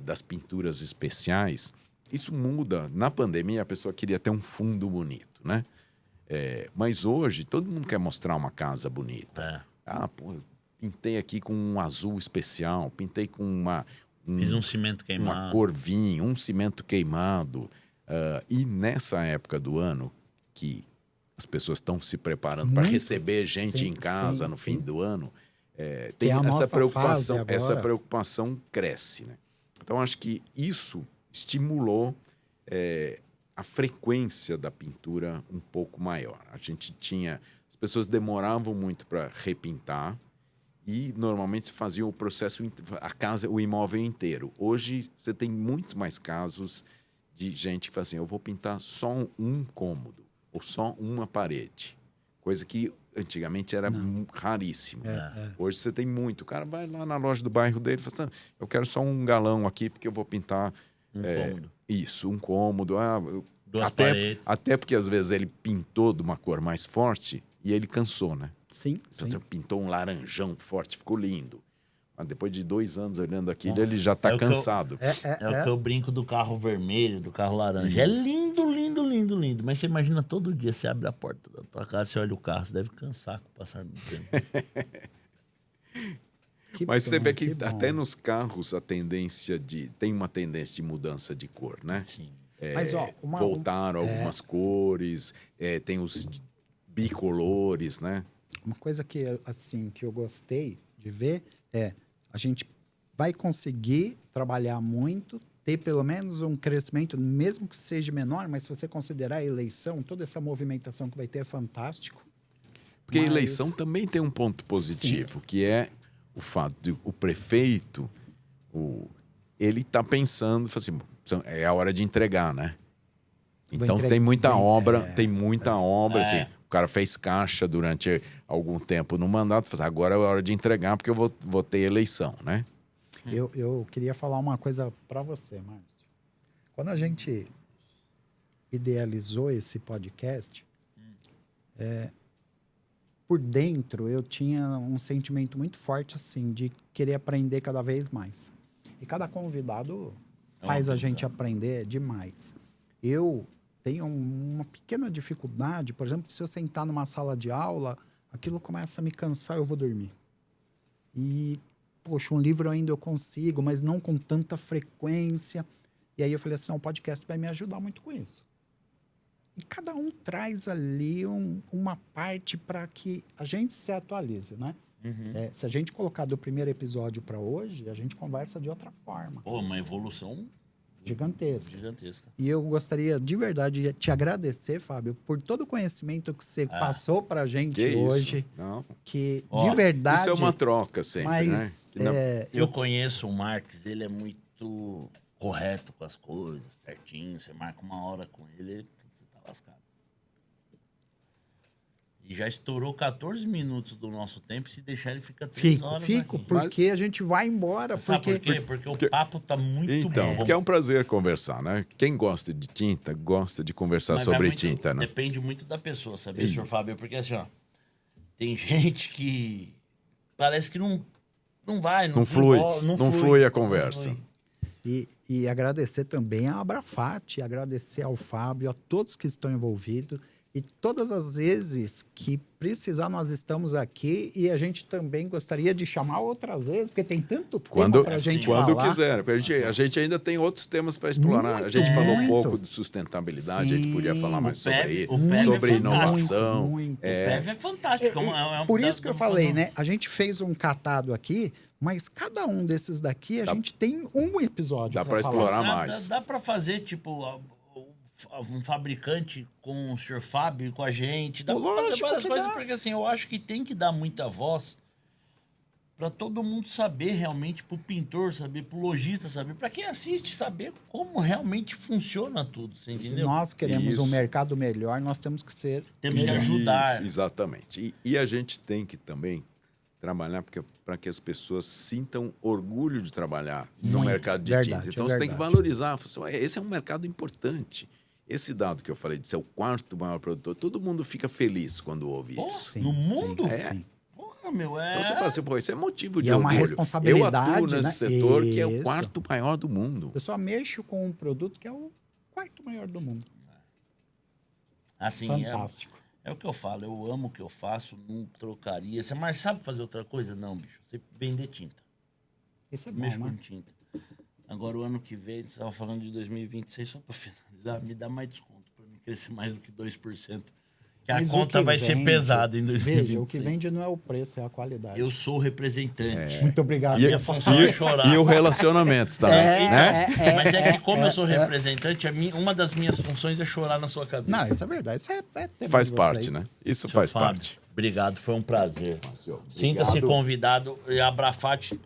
Das pinturas especiais, isso muda. Na pandemia, a pessoa queria ter um fundo bonito, né? Mas hoje, todo mundo quer mostrar uma casa bonita. Pô, eu pintei aqui com um azul especial, pintei com Fiz um cimento queimado. uma cor vinho, um cimento queimado. E nessa época do ano, que as pessoas estão se preparando para receber gente Sim, em casa sim, no sim. fim do ano, Que é a nossa fase essa agora. preocupação cresce. Né? Então, acho que isso estimulou a frequência da pintura um pouco maior. A gente tinha... As pessoas demoravam muito para repintar e normalmente se fazia o processo, a casa, o imóvel inteiro. Hoje, você tem muito mais casos de gente que fala assim, eu vou pintar só um cômodo ou só uma parede. Coisa que antigamente era raríssimo. Hoje você tem muito. O cara vai lá na loja do bairro dele e fala assim, eu quero só um galão aqui porque eu vou pintar... cômodo. Isso, um cômodo. Duas paredes. Até porque às vezes ele pintou de uma cor mais forte e ele cansou, né? Sim, Então, sim. você pintou um laranjão forte, ficou lindo. Mas depois de 2 anos olhando aquilo, Nossa, ele já está é o que eu- cansado. É o que eu brinco do carro vermelho, do carro laranja. É lindo, lindo, lindo, lindo. Mas você imagina todo dia, você abre a porta da tua casa, você olha o carro, você deve cansar com o passar do tempo. Mas você bom, vê que bom. até nos carros tem uma tendência de mudança de cor, né? Sim. Mas, ó, Voltaram algumas cores, tem os bicolores, né? Uma coisa que, assim, que eu gostei de ver a gente vai conseguir trabalhar muito, ter pelo menos um crescimento, mesmo que seja menor, mas se você considerar a eleição, toda essa movimentação que vai ter é fantástico. Porque a Mas- eleição também tem um ponto positivo, que é o fato de o prefeito, ele está pensando, fala assim, é a hora de entregar, né? Então entregar tem muita bem, obra, tem muita obra, assim, cara fez caixa durante algum tempo no mandato, fala, agora é hora de entregar porque eu vou ter eleição, né? Eu queria falar uma coisa para você, Márcio. Quando a gente idealizou esse podcast, por dentro eu tinha um sentimento muito forte assim de querer aprender cada vez mais. E cada convidado faz a gente aprender demais. Eu tenho uma pequena dificuldade, por exemplo, se eu sentar numa sala de aula, aquilo começa a me cansar, eu vou dormir. E, poxa, um livro ainda eu consigo, mas não com tanta frequência. E aí eu falei assim, o podcast vai me ajudar muito com isso. E cada um traz ali uma parte para que a gente se atualize, né? Se a gente colocar do primeiro episódio para hoje, a gente conversa de outra forma. Pô, uma evolução gigantesca. Gigantesca. E eu gostaria de verdade de te agradecer, Fábio, por todo o conhecimento que você passou pra gente Que hoje. Isso? Não. Que de verdade. Isso é uma troca sempre, mas, né? Eu conheço o Marques, ele é muito correto com as coisas, certinho. Você marca uma hora com ele, você tá lascado. E já estourou 14 minutos do nosso tempo. Se deixar, ele fica 3 horas Fico, aqui. porque a gente vai embora. Sabe por quê? Porque o papo tá muito Então, bom. porque é um prazer conversar, né? Quem gosta de tinta, gosta de conversar Mas sobre muito, tinta, né? Depende muito da pessoa, sabe, senhor Fábio? Porque assim, ó, tem gente que parece que não vai, Não flui a conversa. Não flui. E agradecer também a Abrafate, agradecer ao Fábio, a todos que estão envolvidos. E todas as vezes que precisar, nós estamos aqui e a gente também gostaria de chamar outras vezes, porque tem tanto tema para a gente falar. Quando quiser. A gente ainda tem outros temas para explorar. A gente falou um pouco de sustentabilidade, Sim. a gente podia falar mais sobre é inovação. O PEV é fantástico. Por isso que eu falei, né? A gente fez um catado aqui, mas cada um desses daqui, a gente tem um episódio. Dá para explorar mais. Dá para fazer, tipo, um fabricante com o senhor Fábio e com a gente. Dá pra fazer várias coisas, porque assim, eu acho que tem que dar muita voz para todo mundo saber realmente, pro pintor saber, pro lojista saber, para quem assiste saber como realmente funciona tudo, você entendeu? Se nós queremos um mercado melhor, nós temos que ser... Temos que ajudar. Isso, exatamente. E a gente tem que também trabalhar para que as pessoas sintam orgulho de trabalhar no mercado de tinta. Então, você tem que valorizar. Esse é um mercado importante. Esse dado que eu falei de ser o 4º maior produtor, todo mundo fica feliz quando ouve isso. Sim, no mundo? Sim. Porra, meu, Então você fala assim, pô, isso é motivo de é orgulho. uma responsabilidade, eu atuo nesse né? setor que é o Isso. 4º maior do mundo. Eu só mexo com um produto que é o 4º maior do mundo. Assim, Fantástico. É o que eu falo, eu amo o que eu faço, não trocaria. Você mais sabe fazer outra coisa? Não, bicho. Você vender tinta. Isso é bom, Mexo né? com tinta. Agora, o ano que vem, você estava falando de 2026, só para finalizar, me dá mais desconto, para mim crescer mais do que 2%. Que a Mas conta vai ser pesada em 2026. Veja, o que vende não é o preço, é a qualidade. Eu sou o representante. Muito obrigado. Minha função é chorar. E o relacionamento também, né? Mas é que como eu sou representante, uma das minhas funções é chorar na sua cabeça. Não, isso é verdade. Isso é tema Faz de parte, vocês. né? Isso Seu faz Fábio, parte. Obrigado, foi um prazer. Sinta-se convidado e Abrafate.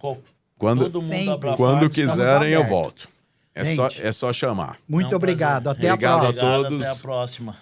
Quando Abrafate, quando estamos quiserem, eu abertos. volto. Gente, É só chamar. Muito É um obrigado. prazer. Até Obrigado a a próxima. todos. Até a próxima.